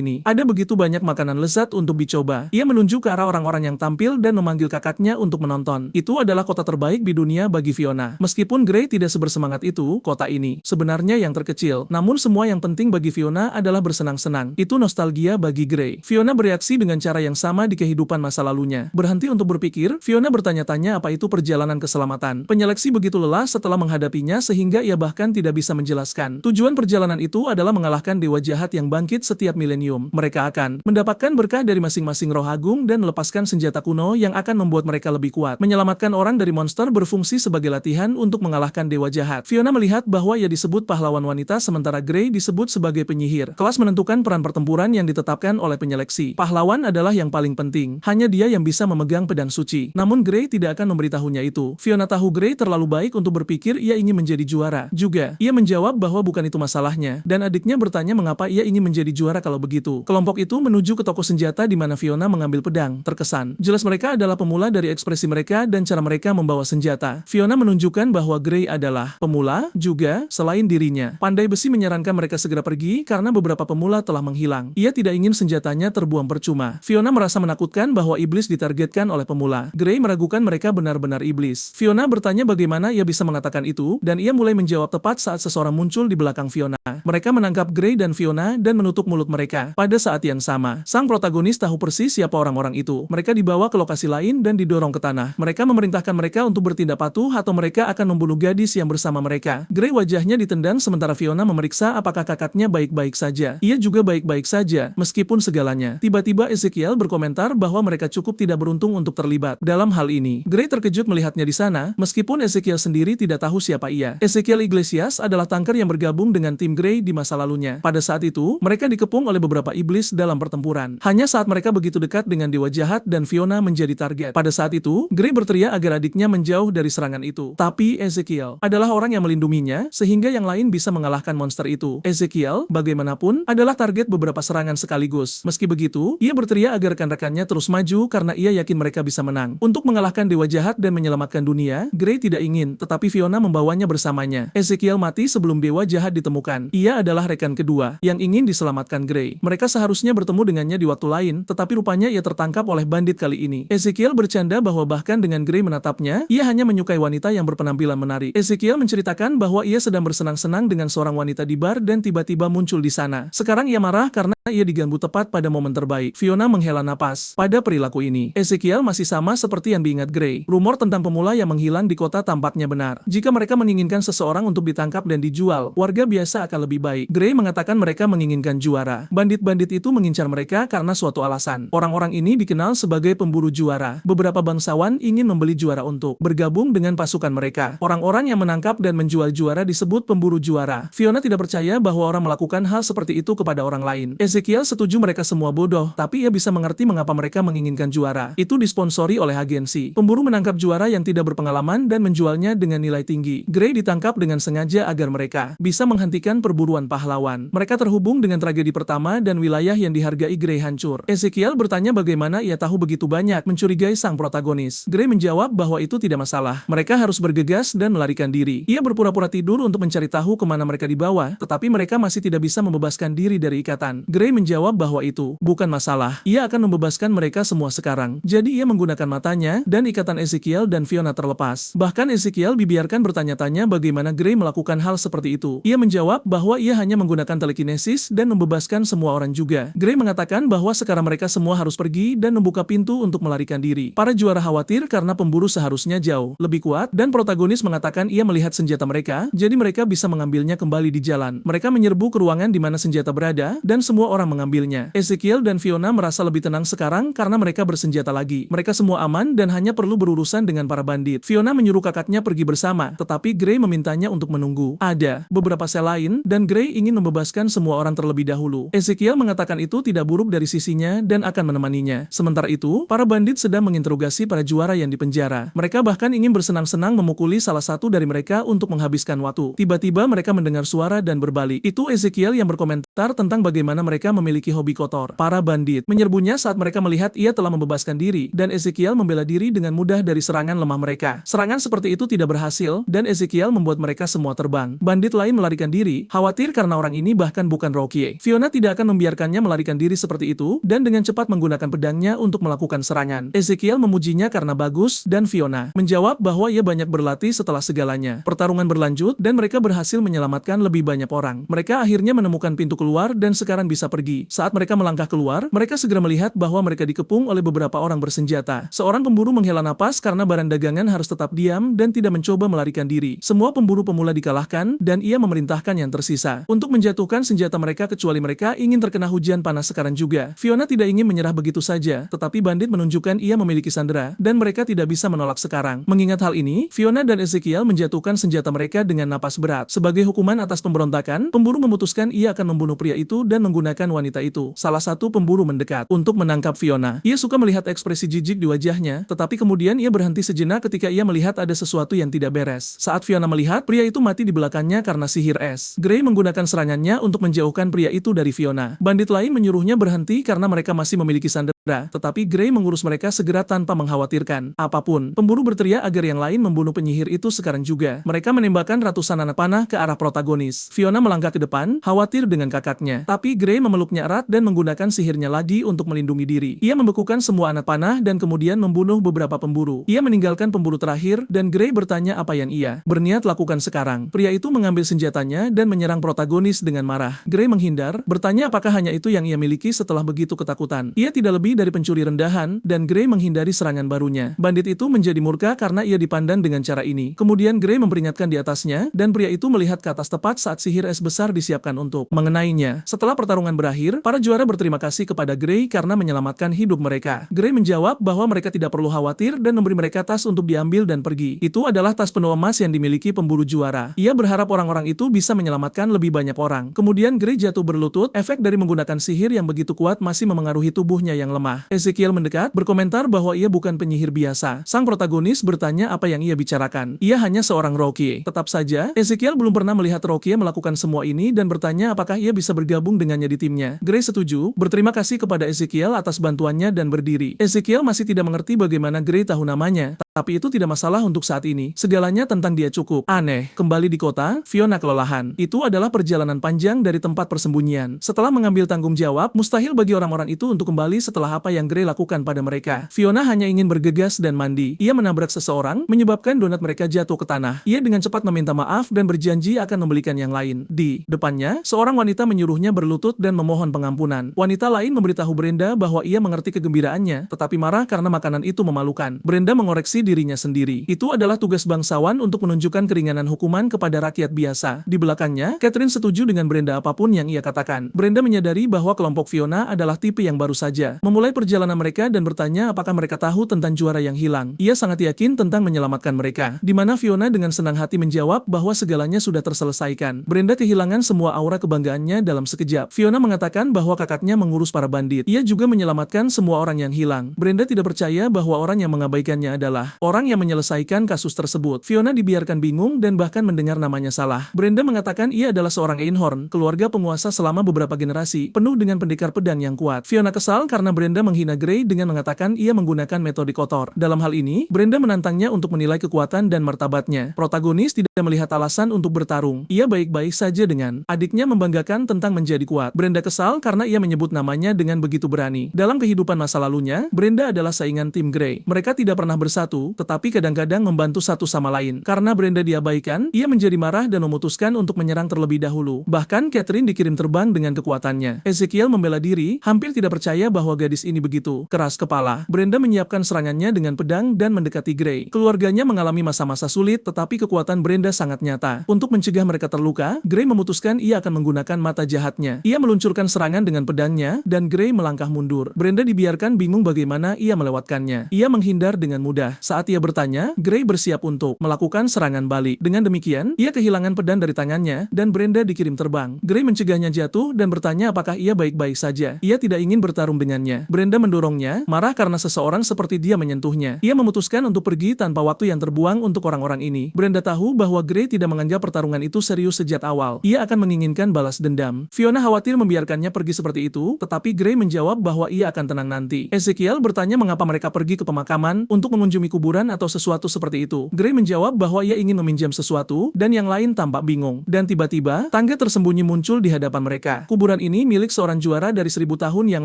ini. Ada begitu banyak makanan lezat untuk dicoba. Ia menunjuk ke arah orang-orang yang tampil dan memanggil kakaknya untuk menonton. Itu adalah kota terbaik di dunia bagi Fiona. Meskipun Gray tidak sebersemangat itu, kota ini sebenarnya yang terkecil. Namun semua yang penting bagi Fiona adalah bersenang-senang. Itu nostalgia bagi Gray. Fiona bereaksi dengan cara yang sama di kehidupan masa lalunya. Berhenti untuk berpikir, Fiona bertanya-tanya apa itu perjalanan keselamatan. Penyeleksi begitu lelah setelah menghadapinya sehingga ia bahkan tidak bisa menjelaskan. Tujuan perjalanan itu adalah mengalahkan dewa jahat yang bangkit setiap milenium. Mereka akan mendapatkan berkah dari masing-masing roh agung dan melepaskan senjata kuno yang akan membuat mereka lebih kuat. Menyelamatkan orang dari monster berfungsi sebagai latihan untuk mengalahkan dewa jahat. Fiona melihat bahwa ia disebut pahlawan wanita sementara Gray disebut sebagai penyihir. Kelas menentukan peran pertempuran yang ditetapkan oleh penyeleksi. Pahlawan adalah yang paling penting. Hanya dia yang bisa memegang pedang suci. Namun Gray tidak akan memberitahunya itu. Fiona tahu Gray terlalu baik untuk berpikir ia ingin menjadi juara. Juga, ia menjawab bahwa bukan itu masalahnya. Dan adiknya bertanya mengapa ia ingin menjadi juara kalau begitu. Kelompok itu menuju ke toko senjata di mana Fiona mengambil pedang. Terkesan. Jelas mereka adalah pemula dari ekspresi mereka dan cara mereka membawa senjata. Fiona menunjukkan bahwa Gray adalah pemula juga selain dirinya. Pandai Besi menyarankan mereka segera pergi karena beberapa pemula telah menghilang. Ia tidak ingin senjatanya terbuang percuma. Fiona merasa menakutkan bahwa iblis ditargetkan oleh pemula. Gray meragukan mereka benar-benar iblis. Fiona bertanya bagaimana ia bisa mengatakan itu, dan ia mulai menjawab tepat saat seseorang muncul di belakang Fiona. Mereka menangkap Gray dan Fiona dan menutup mulut mereka. Pada saat yang sama, sang protagonis tahu persis siapa orang-orang itu. Mereka dibawa ke lokasi lain dan didorong ke tanah. Mereka memerintahkan mereka untuk bertindak patuh atau mereka akan membunuh gadis yang bersama mereka. Gray wajahnya ditendang sementara Fiona memeriksa apakah kakaknya baik-baik saja. Ia juga baik-baik saja, meskipun segalanya. Tiba-tiba Ezekiel berkomentar bahwa mereka cukup tidak beruntung untuk terlibat dalam hal ini. Gray terkejut melihatnya di sana, meskipun Ezekiel sendiri tidak tahu siapa ia. Ezekiel Iglesias adalah tanker yang bergabung dengan tim Gray di masa lalunya. Pada saat itu, mereka dikepung oleh beberapa iblis dalam pertempuran. Hanya saat mereka begitu dekat dengan dewa jahat dan Fiona menjadi target. Pada saat itu, Gray berteriak agar adiknya menjauh dari serangan itu. Tapi Ezekiel adalah orang yang melindunginya, sehingga yang lain bisa mengalahkan monster itu. Ezekiel, bagaimanapun, adalah target beberapa serangan sekaligus. Meski begitu, ia berteriak agar rekan-rekannya terus maju karena ia yakin mereka bisa menang. Untuk mengalahkan dewa jahat dan menyelamatkan dunia, Gray tidak ingin, tetapi Fiona membawanya bersamanya. Ezekiel mati sebelum dewa jahat ditemukan. Ia adalah rekan kedua yang ingin diselamatkan Gray. Mereka seharusnya bertemu dengannya di waktu lain, tetapi rupanya ia tertangkap oleh bandit kali ini. Ezekiel bercanda bahwa bahkan dengan Gray menatapnya, ia hanya menyukai wanita yang berpenampilan menarik. Ezekiel menceritakan bahwa ia sedang bersenang-senang dengan seorang wanita di bar dan tiba-tiba muncul di sana. Sekarang ia marah karena ia diganggu tepat pada momen terbaik. Fiona menghela napas. Pada perilaku ini, Ezekiel masih sama seperti yang diingat Gray. Rumor tentang pemula yang menghilang di kota tampaknya benar. Jika mereka menginginkan seseorang untuk ditangkap dan dijual, warga biasa akan lebih baik. Gray mengatakan mereka menginginkan juara. Bandit-bandit itu mengincar mereka karena suatu alasan. Orang-orang ini dikenal sebagai pemburu juara. Beberapa bangsawan ingin membeli juara untuk bergabung dengan pasukan mereka. Orang-orang yang menangkap dan menjual juara disebut pemburu juara. Fiona tidak percaya bahwa orang melakukan hal seperti itu kepada orang lain. Ezekiel setuju mereka semua bodoh, tapi ia bisa mengerti mengapa mereka menginginkan juara. Itu disponsori oleh agensi. Pemburu menangkap juara yang tidak berpengalaman dan menjualnya dengan nilai tinggi. Gray ditangkap dengan sengaja agar mereka bisa menghentikan perburuan pahlawan. Mereka terhubung dengan tragedi pertama dan wilayah yang dihargai Gray hancur. Ezekiel bertanya bagaimana ia tahu begitu banyak, mencurigai sang protagonis. Gray menjawab bahwa itu tidak masalah. Mereka harus bergegas dan melarikan diri. Ia berpura-pura tidur untuk mencari tahu kemana mereka dibawa, tetapi mereka masih tidak bisa membebaskan diri dari ikatan. Gray menjawab bahwa itu bukan masalah. Ia akan membebaskan mereka semua sekarang. Jadi ia menggunakan matanya dan ikatan Ezekiel dan Fiona terlepas. Bahkan Ezekiel dibiarkan bertanya-tanya bagaimana Gray melakukan hal seperti itu. Ia menjawab bahwa ia hanya menggunakan telekinesis dan membebaskan semua orang juga. Gray mengatakan bahwa sekarang mereka semua harus pergi dan membuka pintu untuk melarikan diri. Para juara khawatir karena pemburu seharusnya jauh lebih kuat dan protagonis mengatakan ia melihat senjata mereka, jadi mereka bisa mengambilnya kembali di jalan. Mereka menyerbu ke ruangan di mana senjata berada dan semua orang mengambilnya. Ezekiel dan Fiona merasa lebih tenang sekarang karena karena mereka bersenjata lagi. Mereka semua aman dan hanya perlu berurusan dengan para bandit. Fiona menyuruh kakaknya pergi bersama, tetapi Gray memintanya untuk menunggu. Ada beberapa sel lain, dan Gray ingin membebaskan semua orang terlebih dahulu. Ezekiel mengatakan itu tidak buruk dari sisinya dan akan menemaninya. Sementara itu, para bandit sedang menginterogasi para juara yang dipenjara. Mereka bahkan ingin bersenang-senang memukuli salah satu dari mereka untuk menghabiskan waktu. Tiba-tiba mereka mendengar suara dan berbalik. Itu Ezekiel yang berkomentar tentang bagaimana mereka memiliki hobi kotor. Para bandit menyerbunya saat mereka melihat ia telah membebaskan diri, dan Ezekiel membela diri dengan mudah dari serangan lemah mereka. Serangan seperti itu tidak berhasil, dan Ezekiel membuat mereka semua terbang. Bandit lain melarikan diri, khawatir karena orang ini bahkan bukan Rocky. Fiona tidak akan membiarkannya melarikan diri seperti itu, dan dengan cepat menggunakan pedangnya untuk melakukan serangan. Ezekiel memujinya karena bagus, dan Fiona menjawab bahwa ia banyak berlatih setelah segalanya. Pertarungan berlanjut, dan mereka berhasil menyelamatkan lebih banyak orang. Mereka akhirnya menemukan pintu keluar dan sekarang bisa pergi. Saat mereka melangkah keluar, mereka segera melihat bahwa mereka dikepung oleh beberapa orang bersenjata. Seorang pemburu menghela napas karena barang dagangan harus tetap diam dan tidak mencoba melarikan diri. Semua pemburu pemula dikalahkan, dan ia memerintahkan yang tersisa untuk menjatuhkan senjata mereka kecuali mereka ingin terkena hujan panas sekarang juga. Fiona tidak ingin menyerah begitu saja, tetapi bandit menunjukkan ia memiliki sandera, dan mereka tidak bisa menolak sekarang. Mengingat hal ini, Fiona dan Ezekiel menjatuhkan senjata mereka dengan napas berat. Sebagai hukuman atas pemberontakan, pemburu memutuskan ia akan membunuh pria itu dan menggunakan wanita itu. Salah satu pemburu mendekat untuk menangkap Fiona. Ia suka melihat ekspresi jijik di wajahnya, tetapi kemudian ia berhenti sejenak ketika ia melihat ada sesuatu yang tidak beres. Saat Fiona melihat, pria itu mati di belakangnya karena sihir es. Gray menggunakan serangannya untuk menjauhkan pria itu dari Fiona. Bandit lain menyuruhnya berhenti karena mereka masih memiliki sandera, tetapi Gray mengurus mereka segera tanpa mengkhawatirkan apapun. Pemburu berteriak agar yang lain membunuh penyihir itu sekarang juga. Mereka menembakkan ratusan anak panah ke arah protagonis. Fiona melangkah ke depan, khawatir dengan kakaknya, tapi Gray memeluknya erat dan menggunakan sihirnya lagi untuk melindungi diri. Ia membekukan semua anak panah dan kemudian membunuh beberapa pemburu. Ia meninggalkan pemburu terakhir, dan Gray bertanya apa yang ia berniat lakukan sekarang. Pria itu mengambil senjatanya dan menyerang protagonis dengan marah. Gray menghindar, bertanya apakah hanya itu yang ia miliki setelah begitu ketakutan. Ia tidak lebih dari pencuri rendahan, dan Gray menghindari serangan barunya. Bandit itu menjadi murka karena ia dipandang dengan cara ini. Kemudian Gray memperingatkan di atasnya, dan pria itu melihat ke atas tepat saat sihir es besar disiapkan untuk mengenainya. Setelah pertarungan berakhir, para juara berterima kasih kepada Gray karena menyelamatkan hidup mereka. Gray menjawab bahwa mereka tidak perlu khawatir dan memberi mereka tas untuk diambil dan pergi. Itu adalah tas penuh emas yang dimiliki pemburu juara. Ia berharap orang-orang itu bisa menyelamatkan lebih banyak orang. Kemudian Gray jatuh berlutut, efek dari menggunakan sihir yang begitu kuat masih memengaruhi tubuhnya yang lemah. Ezekiel mendekat, berkomentar bahwa ia bukan penyihir biasa. Sang protagonis bertanya apa yang ia bicarakan. Ia hanya seorang Rocky. Tetap saja, Ezekiel belum pernah melihat Rocky melakukan semua ini dan bertanya apakah ia bisa bergabung dengannya di timnya. Gray setuju, berterima kasih kepada Ezekiel atas bantuannya dan berdiri. Ezekiel masih tidak mengerti bagaimana Gray tahu namanya, tapi itu tidak masalah untuk saat ini. Segalanya tentang dia cukup aneh. Kembali di kota, Fiona kelelahan. Itu adalah perjalanan panjang dari tempat persembunyian. Setelah mengambil tanggung jawab, mustahil bagi orang-orang itu untuk kembali setelah apa yang Gray lakukan pada mereka. Fiona hanya ingin bergegas dan mandi. Ia menabrak seseorang, menyebabkan donat mereka jatuh ke tanah. Ia dengan cepat meminta maaf dan berjanji akan membelikan yang lain. Di depannya, seorang wanita menyuruhnya berlutut dan memohon pengampunan. Wanita lain memberitahu Brenda bahwa ia mengerti kegembiraannya, tetapi marah karena makanan itu memalukan. Brenda mengoreksi dirinya sendiri. Itu adalah tugas bangsawan untuk menunjukkan keringanan hukuman kepada rakyat biasa. Di belakangnya, Catherine setuju dengan Brenda apapun yang ia katakan. Brenda menyadari bahwa kelompok Fiona adalah tipe yang baru saja. Memulai perjalanan mereka dan bertanya apakah mereka tahu tentang juara yang hilang. Ia sangat yakin tentang menyelamatkan mereka. Di mana Fiona dengan senang hati menjawab bahwa segalanya sudah terselesaikan. Brenda kehilangan semua aura kebanggaannya dalam sekejap. Fiona mengatakan bahwa kakaknya mengurus para bandit. Ia juga menyelamatkan semua orang yang hilang. Brenda tidak percaya bahwa orang yang mengabaikannya adalah orang yang menyelesaikan kasus tersebut. Fiona dibiarkan bingung dan bahkan mendengar namanya salah. Brenda mengatakan ia adalah seorang Einhorn, keluarga penguasa selama beberapa generasi, penuh dengan pendekar pedang yang kuat. Fiona kesal karena Brenda menghina Gray dengan mengatakan ia menggunakan metode kotor. Dalam hal ini, Brenda menantangnya untuk menilai kekuatan dan martabatnya. Protagonis tidak melihat alasan untuk bertarung. Ia baik-baik saja dengan adiknya membanggakan tentang menjadi kuat. Brenda kesal karena ia menyebut namanya dengan begitu berani. Dalam kehidupan masa lalunya, Brenda adalah saingan tim Gray. Mereka tidak pernah bersatu, itu, tetapi kadang-kadang membantu satu sama lain. Karena Brenda diabaikan, ia menjadi marah dan memutuskan untuk menyerang terlebih dahulu. Bahkan Catherine dikirim terbang dengan kekuatannya. Ezekiel membela diri, hampir tidak percaya bahwa gadis ini begitu keras kepala. Brenda menyiapkan serangannya dengan pedang dan mendekati Gray. Keluarganya mengalami masa-masa sulit, tetapi kekuatan Brenda sangat nyata. Untuk mencegah mereka terluka, Gray memutuskan ia akan menggunakan mata jahatnya. Ia meluncurkan serangan dengan pedangnya, dan Gray melangkah mundur. Brenda dibiarkan bingung bagaimana ia melewatkannya. Ia menghindar dengan mudah. Saat ia bertanya, Gray bersiap untuk melakukan serangan balik. Dengan demikian, ia kehilangan pedang dari tangannya, dan Brenda dikirim terbang. Gray mencegahnya jatuh dan bertanya apakah ia baik-baik saja. Ia tidak ingin bertarung dengannya. Brenda mendorongnya, marah karena seseorang seperti dia menyentuhnya. Ia memutuskan untuk pergi tanpa waktu yang terbuang untuk orang-orang ini. Brenda tahu bahwa Gray tidak menganggap pertarungan itu serius sejak awal. Ia akan menginginkan balas dendam. Fiona khawatir membiarkannya pergi seperti itu, tetapi Gray menjawab bahwa ia akan tenang nanti. Ezekiel bertanya mengapa mereka pergi ke pemakaman untuk mengunjungi kuburan atau sesuatu seperti itu. Gray menjawab bahwa ia ingin meminjam sesuatu, dan yang lain tampak bingung. Dan tiba-tiba, tangga tersembunyi muncul di hadapan mereka. Kuburan ini milik seorang juara dari 1000 tahun yang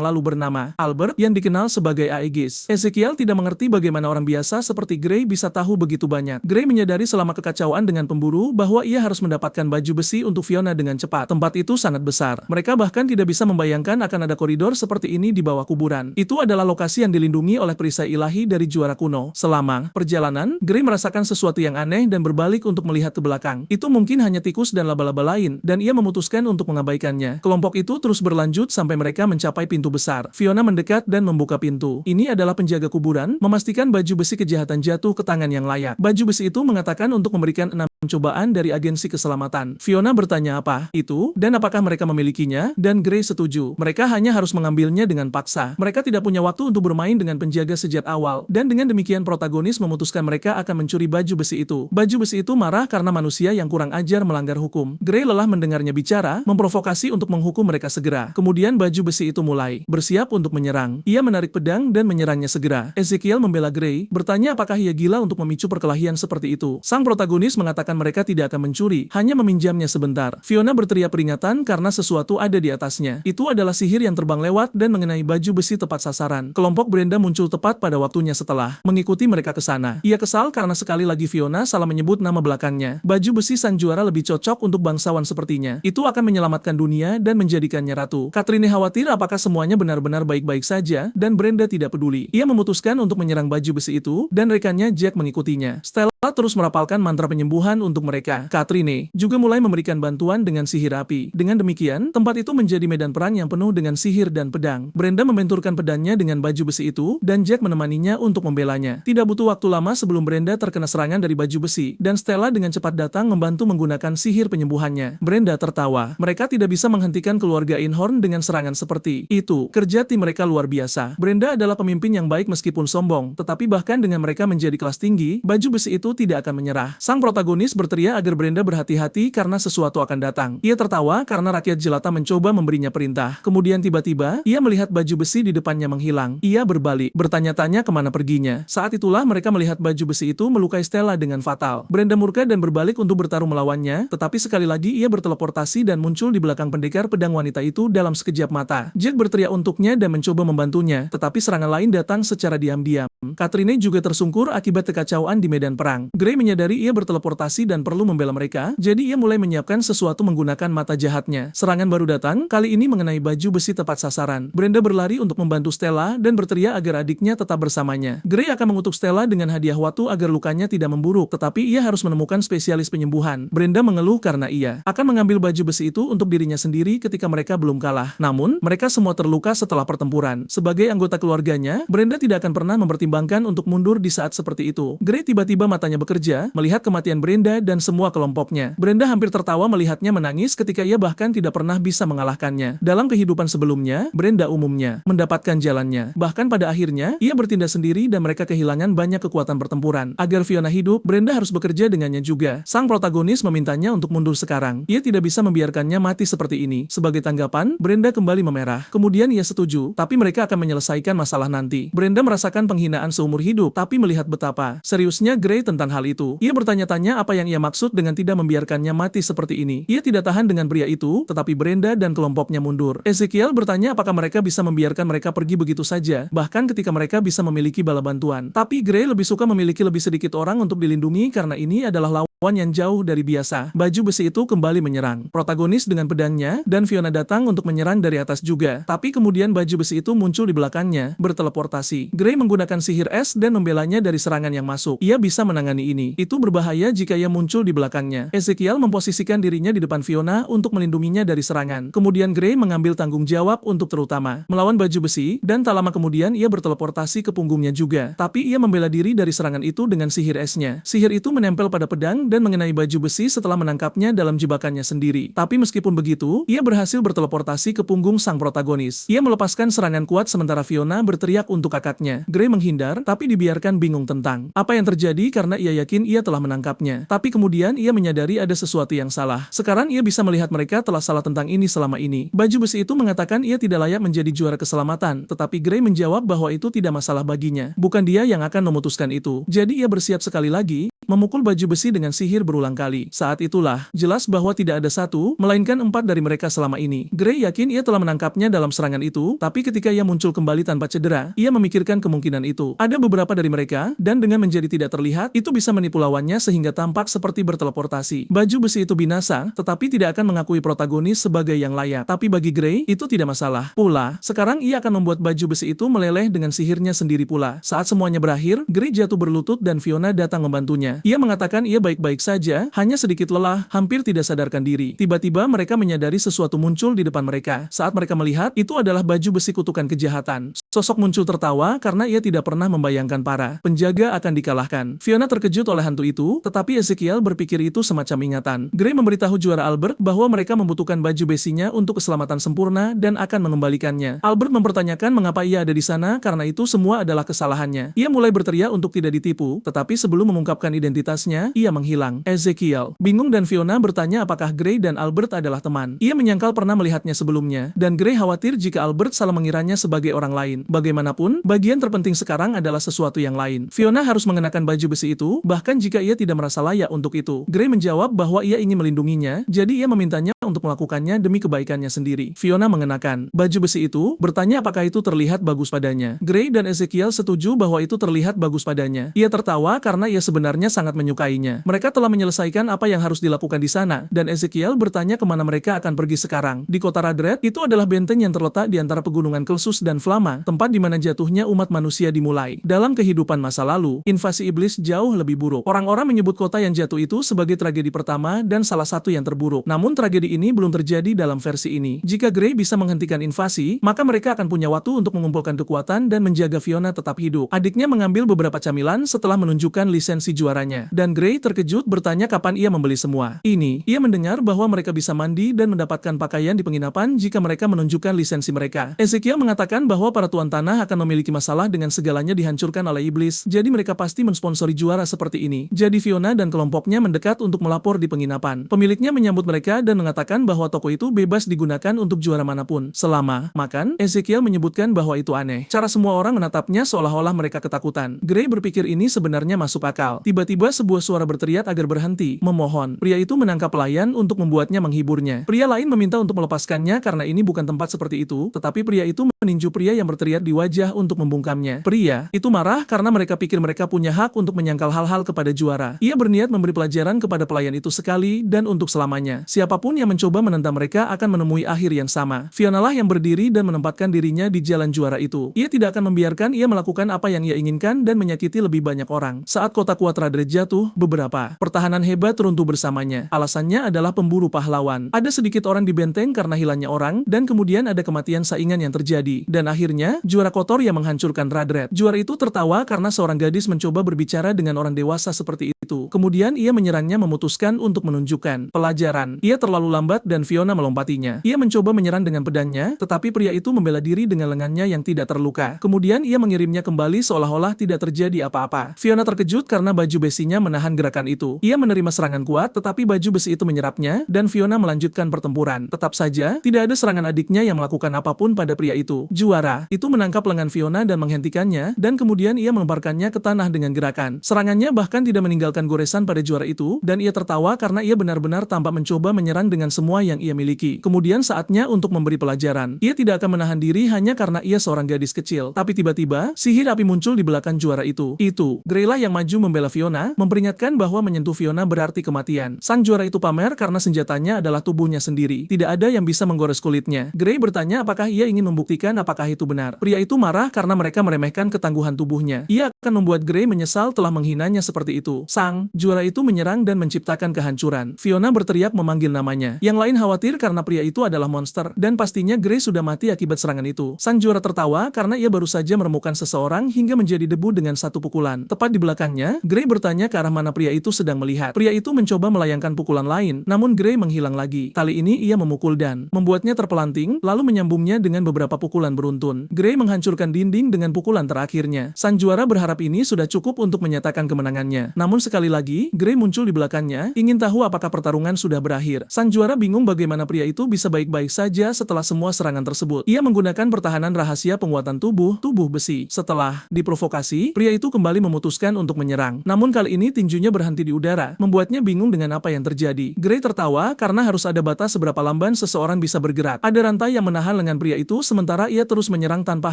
lalu bernama Albert, yang dikenal sebagai Aegis. Ezekiel tidak mengerti bagaimana orang biasa seperti Gray bisa tahu begitu banyak. Gray menyadari selama kekacauan dengan pemburu bahwa ia harus mendapatkan baju besi untuk Fiona dengan cepat. Tempat itu sangat besar. Mereka bahkan tidak bisa membayangkan akan ada koridor seperti ini di bawah kuburan. Itu adalah lokasi yang dilindungi oleh perisai ilahi dari juara kuno. Selama perjalanan, Gray merasakan sesuatu yang aneh dan berbalik untuk melihat ke belakang. Itu mungkin hanya tikus dan laba-laba lain, dan ia memutuskan untuk mengabaikannya. Kelompok itu terus berlanjut sampai mereka mencapai pintu besar. Fiona mendekat dan membuka pintu. Ini adalah penjaga kuburan, memastikan baju besi kejahatan jatuh ke tangan yang layak. Baju besi itu mengatakan untuk memberikan 6 cobaan dari agensi keselamatan. Fiona bertanya apa itu, dan apakah mereka memilikinya, dan Gray setuju. Mereka hanya harus mengambilnya dengan paksa. Mereka tidak punya waktu untuk bermain dengan penjaga sejak awal, dan dengan demikian protagonis memutuskan mereka akan mencuri baju besi itu. Baju besi itu marah karena manusia yang kurang ajar melanggar hukum. Gray lelah mendengarnya bicara, memprovokasi untuk menghukum mereka segera. Kemudian baju besi itu mulai bersiap untuk menyerang. Ia menarik pedang dan menyerangnya segera. Ezekiel membela Gray, bertanya apakah ia gila untuk memicu perkelahian seperti itu. Sang protagonis mengatakan mereka tidak akan mencuri, hanya meminjamnya sebentar. Fiona berteriak peringatan karena sesuatu ada di atasnya. Itu adalah sihir yang terbang lewat dan mengenai baju besi tepat sasaran. Kelompok Brenda muncul tepat pada waktunya setelah mengikuti mereka ke sana. Ia kesal karena sekali lagi Fiona salah menyebut nama belakangnya. Baju besi sang juara lebih cocok untuk bangsawan sepertinya. Itu akan menyelamatkan dunia dan menjadikannya ratu. Catherine khawatir apakah semuanya benar-benar baik-baik saja, dan Brenda tidak peduli. Ia memutuskan untuk menyerang baju besi itu, dan rekannya Jack mengikutinya. Stella terus merapalkan mantra penyembuhan untuk mereka. Catherine juga mulai memberikan bantuan dengan sihir api. Dengan demikian, tempat itu menjadi medan perang yang penuh dengan sihir dan pedang. Brenda membenturkan pedangnya dengan baju besi itu, dan Jack menemaninya untuk membelanya. Tidak butuh waktu lama sebelum Brenda terkena serangan dari baju besi, dan Stella dengan cepat datang membantu menggunakan sihir penyembuhannya. Brenda tertawa. Mereka tidak bisa menghentikan keluarga Einhorn dengan serangan seperti itu. Kerja tim mereka luar biasa. Brenda adalah pemimpin yang baik meskipun sombong, tetapi bahkan dengan mereka menjadi kelas tinggi, baju besi itu tidak akan menyerah. Sang protagonis berteriak agar Brenda berhati-hati karena sesuatu akan datang. Ia tertawa karena rakyat jelata mencoba memberinya perintah. Kemudian tiba-tiba, ia melihat baju besi di depannya menghilang. Ia berbalik, bertanya-tanya kemana perginya. Saat itulah mereka melihat baju besi itu melukai Stella dengan fatal. Brenda murka dan berbalik untuk bertarung melawannya, tetapi sekali lagi ia berteleportasi dan muncul di belakang pendekar pedang wanita itu dalam sekejap mata. Jack berteriak untuknya dan mencoba membantunya, tetapi serangan lain datang secara diam-diam. Catherine juga tersungkur akibat kekacauan di medan perang. Gray menyadari ia berteleportasi dan perlu membela mereka, jadi ia mulai menyiapkan sesuatu menggunakan mata jahatnya. Serangan baru datang, kali ini mengenai baju besi tepat sasaran. Brenda berlari untuk membantu Stella dan berteriak agar adiknya tetap bersamanya. Gray akan mengutuk Stella dengan hadiah waktu agar lukanya tidak memburuk, tetapi ia harus menemukan spesialis penyembuhan. Brenda mengeluh karena ia akan mengambil baju besi itu untuk dirinya sendiri ketika mereka belum kalah. Namun, mereka semua terluka setelah pertempuran. Sebagai anggota keluarganya, Brenda tidak akan pernah mempertimbangkan untuk mundur di saat seperti itu. Gray tiba-tiba matanya bekerja, melihat kematian Brenda dan semua kelompoknya. Brenda hampir tertawa melihatnya menangis ketika ia bahkan tidak pernah bisa mengalahkannya. Dalam kehidupan sebelumnya, Brenda umumnya mendapatkan jalannya. Bahkan pada akhirnya, ia bertindak sendiri dan mereka kehilangan banyak kekuatan pertempuran. Agar Fiona hidup, Brenda harus bekerja dengannya juga. Sang protagonis memintanya untuk mundur sekarang. Ia tidak bisa membiarkannya mati seperti ini. Sebagai tanggapan, Brenda kembali memerah. Kemudian ia setuju, tapi mereka akan menyelesaikan masalah nanti. Brenda merasakan penghinaan seumur hidup, tapi melihat betapa seriusnya Gray tentang hal itu. Ia bertanya-tanya apa apa yang ia maksud dengan tidak membiarkannya mati seperti ini. Ia tidak tahan dengan pria itu, tetapi Brenda dan kelompoknya mundur. Ezekiel bertanya apakah mereka bisa membiarkan mereka pergi begitu saja, bahkan ketika mereka bisa memiliki bala bantuan. Tapi Gray lebih suka memiliki lebih sedikit orang untuk dilindungi karena ini adalah lawan yang jauh dari biasa. Baju besi itu kembali menyerang protagonis dengan pedangnya, dan Fiona datang untuk menyerang dari atas juga. Tapi kemudian baju besi itu muncul di belakangnya, berteleportasi. Gray menggunakan sihir es dan membelanya dari serangan yang masuk. Ia bisa menangani ini. Itu berbahaya jika ia muncul di belakangnya. Ezekiel memposisikan dirinya di depan Fiona untuk melindunginya dari serangan. Kemudian Gray mengambil tanggung jawab untuk terutama melawan baju besi, dan tak lama kemudian ia berteleportasi ke punggungnya juga. Tapi ia membela diri dari serangan itu dengan sihir esnya. Sihir itu menempel pada pedang dan mengenai baju besi setelah menangkapnya dalam jebakannya sendiri. Tapi meskipun begitu, ia berhasil berteleportasi ke punggung sang protagonis. Ia melepaskan serangan kuat sementara Fiona berteriak untuk kakaknya. Gray menghindar, tapi dibiarkan bingung tentang apa yang terjadi karena ia yakin ia telah menangkapnya. Tapi kemudian ia menyadari ada sesuatu yang salah. Sekarang ia bisa melihat mereka telah salah tentang ini selama ini. Baju besi itu mengatakan ia tidak layak menjadi juara keselamatan, tetapi Gray menjawab bahwa itu tidak masalah baginya. Bukan dia yang akan memutuskan itu. Jadi ia bersiap sekali lagi, memukul baju besi dengan sihir berulang kali. Saat itulah, jelas bahwa tidak ada satu, melainkan 4 dari mereka selama ini. Gray yakin ia telah menangkapnya dalam serangan itu, tapi ketika ia muncul kembali tanpa cedera, ia memikirkan kemungkinan itu. Ada beberapa dari mereka, dan dengan menjadi tidak terlihat, itu bisa menipu lawannya sehingga tampak seperti berteleportasi. Baju besi itu binasa, tetapi tidak akan mengakui protagonis sebagai yang layak. Tapi bagi Gray, itu tidak masalah. Pula, sekarang ia akan membuat baju besi itu meleleh dengan sihirnya sendiri pula. Saat semuanya berakhir, Gray jatuh berlutut dan Fiona datang membantunya. Ia mengatakan ia baik-baik saja, hanya sedikit lelah, hampir tidak sadarkan diri. Tiba-tiba mereka menyadari sesuatu muncul di depan mereka. Saat mereka melihat, itu adalah baju besi kutukan kejahatan. Sosok muncul tertawa karena ia tidak pernah membayangkan para penjaga akan dikalahkan. Fiona terkejut oleh hantu itu, tetapi Ezekiel berpikir itu semacam ingatan. Gray memberitahu juara Albert bahwa mereka membutuhkan baju besinya untuk keselamatan sempurna dan akan mengembalikannya. Albert mempertanyakan mengapa ia ada di sana karena itu semua adalah kesalahannya. Ia mulai berteriak untuk tidak ditipu, tetapi sebelum mengungkapkan identitasnya, ia menghilang. Ezekiel bingung dan Fiona bertanya apakah Gray dan Albert adalah teman. Ia menyangkal pernah melihatnya sebelumnya, dan Gray khawatir jika Albert salah mengiranya sebagai orang lain. Bagaimanapun, bagian terpenting sekarang adalah sesuatu yang lain. Fiona harus mengenakan baju besi itu, bahkan jika ia tidak merasa layak untuk itu. Gray menjawab bahwa ia ingin melindunginya, jadi ia memintanya untuk melakukannya demi kebaikannya sendiri. Fiona mengenakan baju besi itu, bertanya apakah itu terlihat bagus padanya. Gray dan Ezekiel setuju bahwa itu terlihat bagus padanya. Ia tertawa karena ia sebenarnya sangat menyukainya. Mereka telah menyelesaikan apa yang harus dilakukan di sana, dan Ezekiel bertanya kemana mereka akan pergi sekarang. Di kota Radred, itu adalah benteng yang terletak di antara pegunungan Kelsus dan Flama, tempat di mana jatuhnya umat manusia dimulai. Dalam kehidupan masa lalu, invasi iblis jauh lebih buruk. Orang-orang menyebut kota yang jatuh itu sebagai tragedi pertama dan salah satu yang terburuk. Namun tragedi ini belum terjadi dalam versi ini. Jika Gray bisa menghentikan invasi, maka mereka akan punya waktu untuk mengumpulkan kekuatan dan menjaga Fiona tetap hidup. Adiknya mengambil beberapa camilan setelah menunjukkan lisensi juaranya, dan Gray terkejut bertanya kapan ia membeli semua ini. Ia mendengar bahwa mereka bisa mandi dan mendapatkan pakaian di penginapan jika mereka menunjukkan lisensi mereka. Ezekiel mengatakan bahwa para tuan tanah akan memiliki masalah dengan segalanya dihancurkan oleh iblis, jadi mereka pasti mensponsori juara seperti ini. Jadi Fiona dan kelompoknya mendekat untuk melapor di penginapan. Pemiliknya menyambut mereka dan mengatakan bahwa toko itu bebas digunakan untuk juara manapun selama makan. Ezekiel menyebutkan bahwa itu aneh. Cara semua orang menatapnya seolah-olah mereka ketakutan. Gray berpikir ini sebenarnya masuk akal. Tiba-tiba sebuah suara berteriak agar berhenti, memohon. Pria itu menangkap pelayan untuk membuatnya menghiburnya. Pria lain meminta untuk melepaskannya karena ini bukan tempat seperti itu, tetapi pria itu meninju pria yang berteriak di wajah untuk membungkamnya. Pria itu marah karena mereka pikir mereka punya hak untuk menyangkal hal-hal kepada juara. Ia berniat memberi pelajaran kepada pelayan itu sekali dan untuk selamanya. Siapapun yang mencoba menentang mereka akan menemui akhir yang sama. Fiona lah yang berdiri dan menempatkan dirinya di jalan juara itu. Ia tidak akan membiarkan ia melakukan apa yang ia inginkan dan menyakiti lebih banyak orang. Saat kota kuat Radred jatuh, beberapa pertahanan hebat runtuh bersamanya. Alasannya adalah pemburu pahlawan. Ada sedikit orang di benteng karena hilangnya orang, dan kemudian ada kematian saingan yang terjadi. Dan akhirnya, juara kotor yang menghancurkan Radred. Juara itu tertawa karena seorang gadis mencoba berbicara dengan orang dewasa seperti itu. Kemudian ia menyerangnya memutuskan untuk menunjukkan pelajaran. Ia terlalu lambat dan Fiona melompatinya. Ia mencoba menyerang dengan pedangnya, tetapi pria itu membela diri dengan lengannya yang tidak terluka. Kemudian ia mengirimnya kembali seolah-olah tidak terjadi apa-apa. Fiona terkejut karena baju besinya menahan gerakan itu. Ia menerima serangan kuat, tetapi baju besi itu menyerapnya, dan Fiona melanjutkan pertempuran. Tetap saja, tidak ada serangan adiknya yang melakukan apapun pada pria itu. Juara itu menangkap lengan Fiona dan menghentikannya, dan kemudian ia melemparkannya ke tanah dengan gerakan. Serangannya bahkan tidak meninggalkan meninggalkan goresan pada juara itu, dan ia tertawa karena ia benar-benar tampak mencoba menyerang dengan semua yang ia miliki. Kemudian saatnya untuk memberi pelajaran. Ia tidak akan menahan diri hanya karena ia seorang gadis kecil. Tapi tiba-tiba, sihir api muncul di belakang juara itu. Gray lah yang maju membela Fiona, memperingatkan bahwa menyentuh Fiona berarti kematian. Sang juara itu pamer karena senjatanya adalah tubuhnya sendiri. Tidak ada yang bisa menggores kulitnya. Gray bertanya apakah ia ingin membuktikan apakah itu benar. Pria itu marah karena mereka meremehkan ketangguhan tubuhnya. Ia akan membuat Gray menyesal telah menghinanya seperti itu. Sang juara itu menyerang dan menciptakan kehancuran. Fiona berteriak memanggil namanya. Yang lain khawatir karena pria itu adalah monster, dan pastinya Gray sudah mati akibat serangan itu. Sang juara tertawa karena ia baru saja menemukan seseorang hingga menjadi debu dengan satu pukulan. Tepat di belakangnya, Gray bertanya ke arah mana pria itu sedang melihat. Pria itu mencoba melayangkan pukulan lain, namun Gray menghilang lagi. Kali ini ia memukul dan membuatnya terpelanting, lalu menyambungnya dengan beberapa pukulan beruntun. Gray menghancurkan dinding dengan pukulan terakhirnya. Sang juara berharap ini sudah cukup untuk menyatakan kemenangannya. Namun sekali lagi, Gray muncul di belakangnya, ingin tahu apakah pertarungan sudah berakhir. Sang juara bingung bagaimana pria itu bisa baik-baik saja setelah semua serangan tersebut. Ia menggunakan pertahanan rahasia penguatan tubuh besi. Setelah diprovokasi, pria itu kembali memutuskan untuk menyerang. Namun kali ini tinjunya berhenti di udara, membuatnya bingung dengan apa yang terjadi. Gray tertawa karena harus ada batas seberapa lamban seseorang bisa bergerak. Ada rantai yang menahan lengan pria itu sementara ia terus menyerang tanpa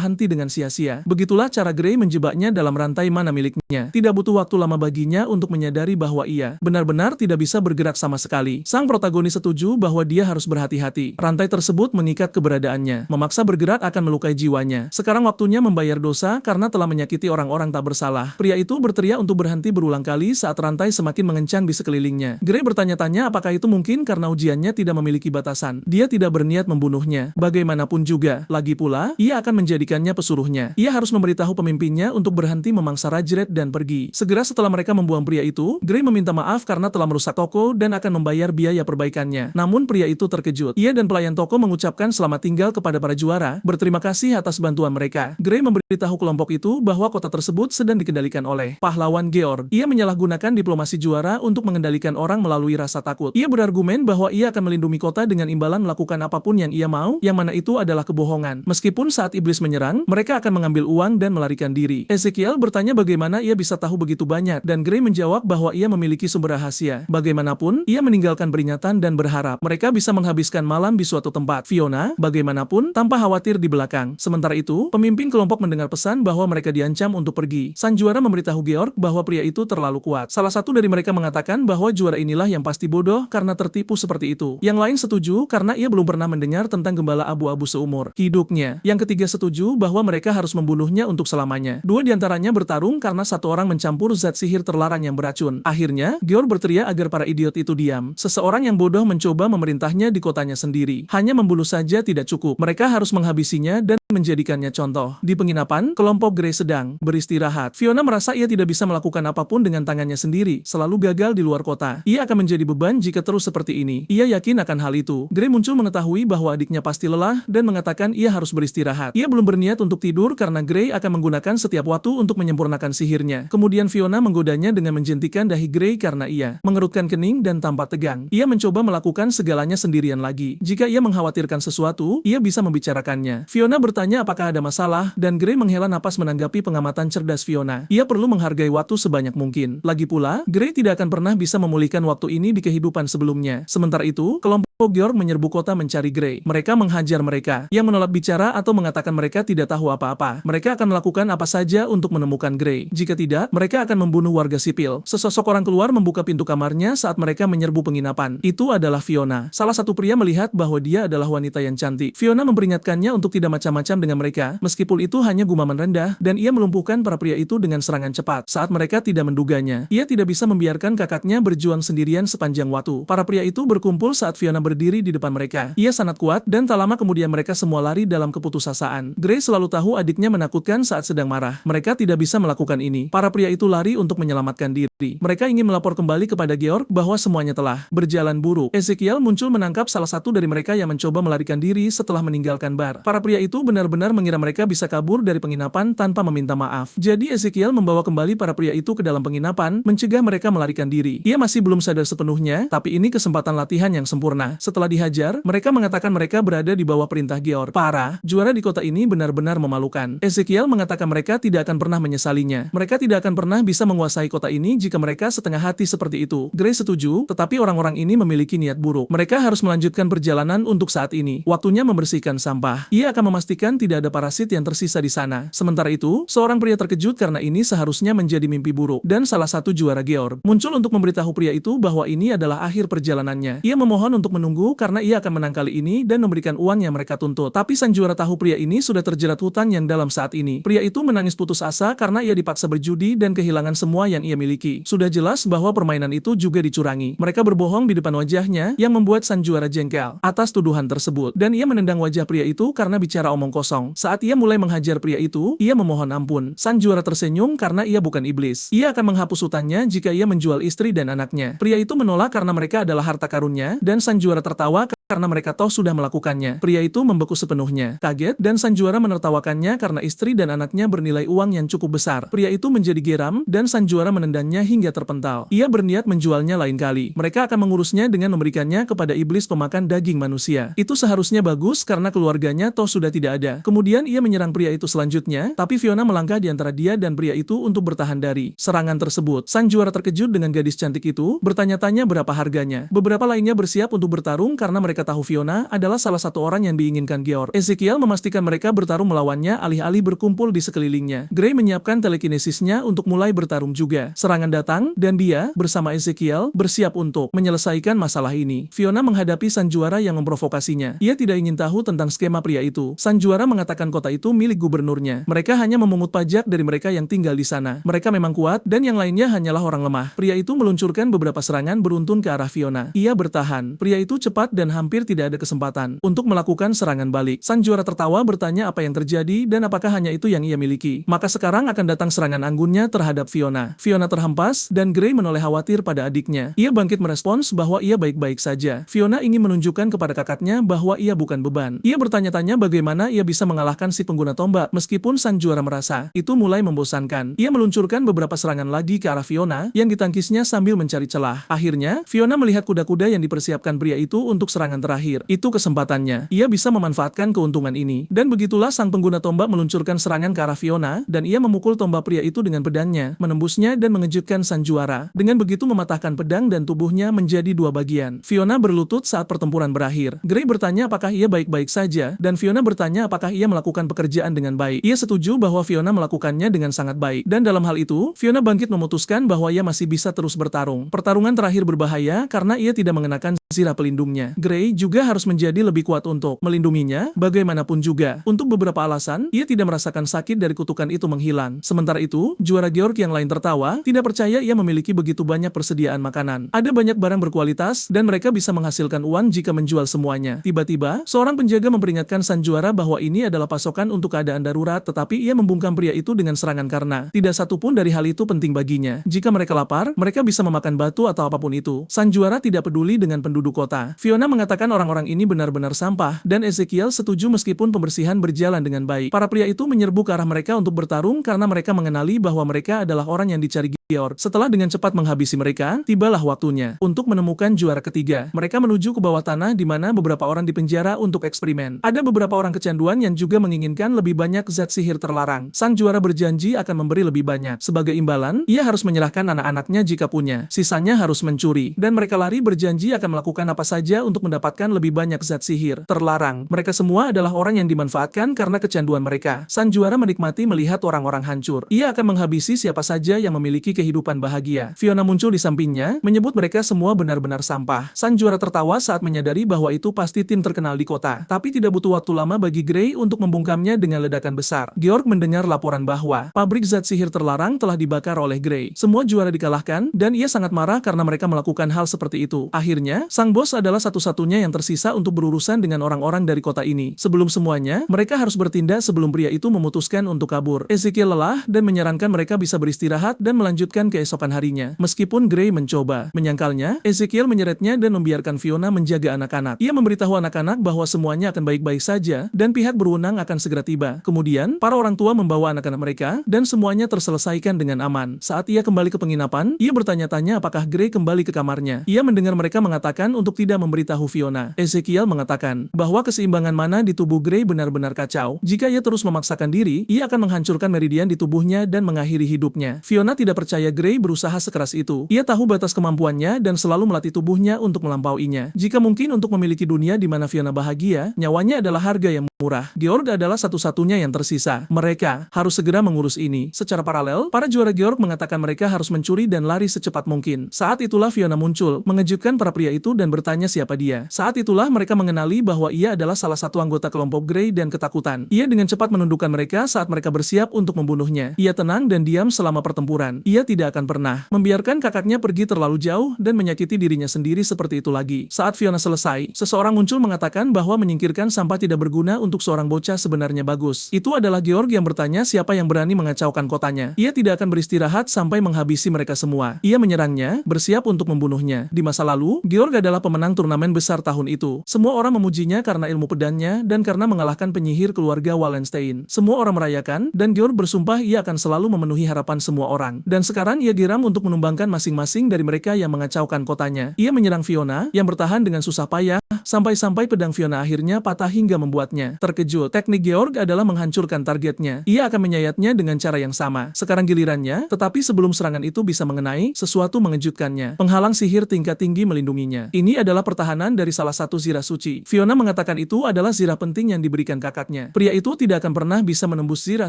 henti dengan sia-sia. Begitulah cara Gray menjebaknya dalam rantai mana miliknya. Tidak butuh waktu lama baginya untuk menyadari bahwa ia benar-benar tidak bisa bergerak sama sekali. Sang protagonis setuju bahwa dia harus berhati-hati. Rantai tersebut mengikat keberadaannya. Memaksa bergerak akan melukai jiwanya. Sekarang waktunya membayar dosa karena telah menyakiti orang-orang tak bersalah. Pria itu berteriak untuk berhenti berulang kali saat rantai semakin mengencang di sekelilingnya. Gray bertanya-tanya apakah itu mungkin karena ujiannya tidak memiliki batasan. Dia tidak berniat membunuhnya. Bagaimanapun juga, lagi pula, ia akan menjadikannya pesuruhnya. Ia harus memberitahu pemimpinnya untuk berhenti memangsa Rajret dan pergi. Segera setelah mereka membuang pria itu, Gray meminta maaf karena telah merusak toko dan akan membayar biaya perbaikannya. Namun pria itu terkejut. Ia dan pelayan toko mengucapkan selamat tinggal kepada para juara, berterima kasih atas bantuan mereka. Gray memberitahu kelompok itu bahwa kota tersebut sedang dikendalikan oleh pahlawan Georg. Ia menyalahgunakan diplomasi juara untuk mengendalikan orang melalui rasa takut. Ia berargumen bahwa ia akan melindungi kota dengan imbalan melakukan apapun yang ia mau, yang mana itu adalah kebohongan. Meskipun saat iblis menyerang, mereka akan mengambil uang dan melarikan diri. Ezekiel bertanya bagaimana ia bisa tahu begitu banyak, dan Gray menjawab bahwa ia memiliki sumber rahasia. Bagaimanapun, ia meninggalkan peringatan dan berharap mereka bisa menghabiskan malam di suatu tempat. Fiona, bagaimanapun, tanpa khawatir di belakang. Sementara itu, pemimpin kelompok mendengar pesan bahwa mereka diancam untuk pergi. Sang juara memberitahu Georg bahwa pria itu terlalu kuat. Salah satu dari mereka mengatakan bahwa juara inilah yang pasti bodoh karena tertipu seperti itu. Yang lain setuju karena ia belum pernah mendengar tentang gembala abu-abu seumur hidupnya. Yang ketiga setuju bahwa mereka harus membunuhnya untuk selamanya. Dua diantaranya bertarung karena satu orang mencampur zat sihir terlarang yang beracun. Akhirnya, Georg berteriak agar para idiot itu diam. Seseorang yang bodoh mencoba memerintahnya di kotanya sendiri. Hanya membunuh saja tidak cukup. Mereka harus menghabisinya dan menjadikannya contoh. Di penginapan, kelompok Gray sedang beristirahat. Fiona merasa ia tidak bisa melakukan apapun dengan tangannya sendiri, selalu gagal di luar kota. Ia akan menjadi beban jika terus seperti ini. Ia yakin akan hal itu. Gray muncul mengetahui bahwa adiknya pasti lelah dan mengatakan ia harus beristirahat. Ia belum berniat untuk tidur karena Gray akan menggunakan setiap waktu untuk menyempurnakan sihirnya. Kemudian Fiona menggodanya dengan menjentikan dahi Gray karena ia mengerutkan kening dan tampak tegang. Ia mencoba melakukan segalanya sendirian lagi. Jika ia mengkhawatirkan sesuatu, ia bisa membicarakannya. Fiona bertanya apakah ada masalah, dan Gray menghela napas menanggapi pengamatan cerdas Fiona. Ia perlu menghargai waktu sebanyak mungkin. Lagi pula, Gray tidak akan pernah bisa memulihkan waktu ini di kehidupan sebelumnya. Sementara itu, kelompok Georg menyerbu kota mencari Gray. Mereka menghajar mereka, yang menolak bicara atau mengatakan mereka tidak tahu apa-apa. Mereka akan melakukan apa saja untuk menemukan Gray. Jika tidak, mereka akan membunuh warga sipil. Sesosok orang keluar membuka pintu kamarnya saat mereka menyerbu penginapan. Itu adalah Fiona. Salah satu pria melihat bahwa dia adalah wanita yang cantik. Fiona memperingatkannya untuk tidak macam-macam dengan mereka, meskipun itu hanya gumaman rendah, dan ia melumpuhkan para pria itu dengan serangan cepat. Saat mereka tidak menduganya, ia tidak bisa membiarkan kakaknya berjuang sendirian sepanjang waktu. Para pria itu berkumpul saat Fiona berdiri di depan mereka. Ia sangat kuat, dan tak lama kemudian mereka semua lari dalam keputusasaan. Gray selalu tahu adiknya menakutkan saat sedang marah. Mereka tidak bisa melakukan ini. Para pria itu lari untuk menyelamatkan diri. Mereka ingin melapor kembali kepada Georg bahwa semuanya telah berjalan buruk. Ezekiel muncul menangkap salah satu dari mereka yang mencoba melarikan diri setelah meninggalkan bar. Para pria itu benar-benar mengira mereka bisa kabur dari penginapan tanpa meminta maaf. Jadi Ezekiel membawa kembali para pria itu ke dalam penginapan, mencegah mereka melarikan diri. Ia masih belum sadar sepenuhnya, tapi ini kesempatan latihan yang sempurna. Setelah dihajar, mereka mengatakan mereka berada di bawah perintah Georg. Parah, juara di kota ini benar-benar memalukan. Ezekiel mengatakan mereka tidak akan pernah menyesalinya. Mereka tidak akan pernah bisa menguasai kota ini jika mereka setengah hati seperti itu. Gray setuju, tetapi orang-orang ini memiliki niat buruk. Mereka harus melanjutkan perjalanan untuk saat ini. Waktunya membersihkan sampah. Ia akan memastikan tidak ada parasit yang tersisa di sana. Sementara itu, seorang pria terkejut karena ini seharusnya menjadi mimpi buruk. Dan salah satu juara Georg muncul untuk memberitahu pria itu bahwa ini adalah akhir perjalanannya. Ia memohon untuk menunggu karena ia akan menang kali ini dan memberikan uang yang mereka tuntut. Tapi sang juara tahu pria ini sudah terjerat hutang yang dalam saat ini. Pria itu menangis putus asa karena ia dipaksa berjudi dan kehilangan semua yang ia miliki. Sudah jelas bahwa permainan itu juga dicurangi. Mereka berbohong di depan wajahnya yang membuat sang juara jengkel atas tuduhan tersebut. Dan ia menendang wajah pria itu karena bicara omong kosong. Saat ia mulai menghajar pria itu, ia memohon ampun. Sang juara tersenyum karena ia bukan iblis. Ia akan menghapus hutangnya jika ia menjual istri dan anaknya. Pria itu menolak karena mereka adalah harta karunnya, dan sang juara tertawa karena mereka toh sudah melakukannya. Pria itu membeku sepenuhnya, kaget, dan sang juara menertawakannya karena istri dan anaknya bernilai uang yang cukup besar. Pria itu menjadi geram, dan sang juara menendangnya hingga terpental. Ia berniat menjualnya lain kali. Mereka akan mengurusnya dengan memberikannya kepada iblis pemakan daging manusia. Itu seharusnya bagus karena keluarganya toh sudah tidak ada. Kemudian ia menyerang pria itu selanjutnya, tapi Fiona melangkah di antara dia dan pria itu untuk bertahan dari serangan tersebut. Sang juara terkejut dengan gadis cantik itu, bertanya-tanya berapa harganya. Beberapa lainnya bersiap untuk bertarung karena mereka tahu Fiona adalah salah satu orang yang diinginkan Georg. Ezekiel memastikan mereka bertarung melawannya alih-alih berkumpul di sekelilingnya. Gray menyiapkan telekinesisnya untuk mulai bertarung juga. Serangan datang, dan dia, bersama Ezekiel, bersiap untuk menyelesaikan masalah ini. Fiona menghadapi sang juara yang memprovokasinya. Ia tidak ingin tahu tentang skema pria itu. Sang juara mengatakan kota itu milik gubernurnya. Mereka hanya memungut pajak dari mereka yang tinggal di sana. Mereka memang kuat, dan yang lainnya hanyalah orang lemah. Pria itu meluncurkan beberapa serangan beruntun ke arah Fiona. Ia bertahan. Pria itu cepat dan hampir tidak ada kesempatan untuk melakukan serangan balik. Sang juara tertawa bertanya apa yang terjadi dan apakah hanya itu yang ia miliki. Maka sekarang akan datang serangan anggunnya terhadap Fiona. Fiona terhempas dan Gray menoleh khawatir pada adiknya. Ia bangkit merespons bahwa ia baik-baik saja. Fiona ingin menunjukkan kepada kakaknya bahwa ia bukan beban. Ia bertanya-tanya bagaimana ia bisa mengalahkan si pengguna tombak meskipun sang juara merasa itu mulai membosankan. Ia meluncurkan beberapa serangan lagi ke arah Fiona yang ditangkisnya sambil mencari celah. Akhirnya, Fiona melihat kuda-kuda yang dipersiapkan pria itu untuk serangan terakhir. Itu kesempatannya. Ia bisa memanfaatkan keuntungan ini. Dan begitulah sang pengguna tombak meluncurkan serangan ke arah Fiona, dan ia memukul tombak pria itu dengan pedangnya, menembusnya dan mengejutkan sang juara. Dengan begitu mematahkan pedang dan tubuhnya menjadi dua bagian. Fiona berlutut saat pertempuran berakhir. Gray bertanya apakah ia baik-baik saja, dan Fiona bertanya apakah ia melakukan pekerjaan dengan baik. Ia setuju bahwa Fiona melakukannya dengan sangat baik. Dan dalam hal itu, Fiona bangkit memutuskan bahwa ia masih bisa terus bertarung. Pertarungan terakhir berbahaya karena ia tidak mengenakan zirah pelindungnya. Gray juga harus menjadi lebih kuat untuk melindunginya, bagaimanapun juga. Untuk beberapa alasan, ia tidak merasakan sakit dari kutukan itu menghilang. Sementara itu, juara Georg yang lain tertawa, tidak percaya ia memiliki begitu banyak persediaan makanan. Ada banyak barang berkualitas, dan mereka bisa menghasilkan uang jika menjual semuanya. Tiba-tiba, seorang penjaga memperingatkan sang juara bahwa ini adalah pasokan untuk keadaan darurat, tetapi ia membungkam pria itu dengan serangan karena tidak satupun dari hal itu penting baginya. Jika mereka lapar, mereka bisa memakan batu atau apapun itu. Sang juara tidak peduli dengan penduduk kota. Fiona mengatakan orang-orang ini benar-benar sampah, dan Ezekiel setuju meskipun pembersihan berjalan dengan baik. Para pria itu menyerbu ke arah mereka untuk bertarung karena mereka mengenali bahwa mereka adalah orang yang dicari Georg. Setelah dengan cepat menghabisi mereka, tibalah waktunya untuk menemukan juara ketiga. Mereka menuju ke bawah tanah di mana beberapa orang dipenjara untuk eksperimen. Ada beberapa orang kecanduan yang juga menginginkan lebih banyak zat sihir terlarang. Sang juara berjanji akan memberi lebih banyak. Sebagai imbalan, ia harus menyerahkan anak-anaknya jika punya. Sisanya harus mencuri. Dan mereka lari berjanji akan melakukan apa saja untuk mendapatkan lebih banyak zat sihir terlarang. Mereka semua adalah orang yang dimanfaatkan karena kecanduan mereka. Sang juara menikmati melihat orang-orang hancur. Ia akan menghabisi siapa saja yang memiliki kehidupan bahagia. Fiona muncul di sampingnya, menyebut mereka semua benar-benar sampah. Sang juara tertawa saat menyadari bahwa itu pasti tim terkenal di kota. Tapi tidak butuh waktu lama bagi Gray untuk membungkamnya dengan ledakan besar. Georg mendengar laporan bahwa pabrik zat sihir terlarang telah dibakar oleh Gray. Semua juara dikalahkan, dan ia sangat marah karena mereka melakukan hal seperti itu. Akhirnya, sang bos adalah satu-satunya yang tersisa untuk berurusan dengan orang-orang dari kota ini. Sebelum semuanya, mereka harus bertindak sebelum pria itu memutuskan untuk kabur. Ezekiel lelah dan menyarankan mereka bisa beristirahat dan melanjutkan melanjutkan keesokan harinya. Meskipun Gray mencoba menyangkalnya, Ezekiel menyeretnya dan membiarkan Fiona menjaga anak-anak. Ia memberitahu anak-anak bahwa semuanya akan baik-baik saja dan pihak berwenang akan segera tiba. Kemudian, para orang tua membawa anak-anak mereka dan semuanya terselesaikan dengan aman. Saat ia kembali ke penginapan, ia bertanya-tanya apakah Gray kembali ke kamarnya. Ia mendengar mereka mengatakan untuk tidak memberitahu Fiona. Ezekiel mengatakan bahwa keseimbangan mana di tubuh Gray benar-benar kacau. Jika ia terus memaksakan diri, ia akan menghancurkan meridian di tubuhnya dan mengakhiri hidupnya. Fiona tidak percaya Gray berusaha sekeras itu. Ia tahu batas kemampuannya dan selalu melatih tubuhnya untuk melampauinya. Jika mungkin untuk memiliki dunia di mana Fiona bahagia, nyawanya adalah harga yang murah. Georg adalah satu-satunya yang tersisa. Mereka harus segera mengurus ini. Secara paralel, para juara Georg mengatakan mereka harus mencuri dan lari secepat mungkin. Saat itulah Fiona muncul, mengejutkan para pria itu dan bertanya siapa dia. Saat itulah mereka mengenali bahwa ia adalah salah satu anggota kelompok Gray dan ketakutan. Ia dengan cepat menundukkan mereka saat mereka bersiap untuk membunuhnya. Ia tenang dan diam selama pertempuran. Ia tidak akan pernah membiarkan kakaknya pergi terlalu jauh dan menyakiti dirinya sendiri seperti itu lagi. Saat Fiona selesai, seseorang muncul mengatakan bahwa menyingkirkan sampah tidak berguna untuk seorang bocah sebenarnya bagus. Itu adalah Georg yang bertanya siapa yang berani mengacaukan kotanya. Ia tidak akan beristirahat sampai menghabisi mereka semua. Ia menyerangnya, bersiap untuk membunuhnya. Di masa lalu, Georg adalah pemenang turnamen besar tahun itu. Semua orang memujinya karena ilmu pedangnya dan karena mengalahkan penyihir keluarga Wallenstein. Semua orang merayakan, dan Georg bersumpah ia akan selalu memenuhi harapan semua orang. Dan sekarang ia geram untuk menumbangkan masing-masing dari mereka yang mengacaukan kotanya. Ia menyerang Fiona, yang bertahan dengan susah payah, sampai-sampai pedang Fiona akhirnya patah hingga membuatnya terkejut. Teknik Georg adalah menghancurkan targetnya. Ia akan menyayatnya dengan cara yang sama. Sekarang gilirannya, tetapi sebelum serangan itu bisa mengenai, sesuatu mengejutkannya. Penghalang sihir tingkat tinggi melindunginya. Ini adalah pertahanan dari salah satu zirah suci. Fiona mengatakan itu adalah zirah penting yang diberikan kakaknya. Pria itu tidak akan pernah bisa menembus zirah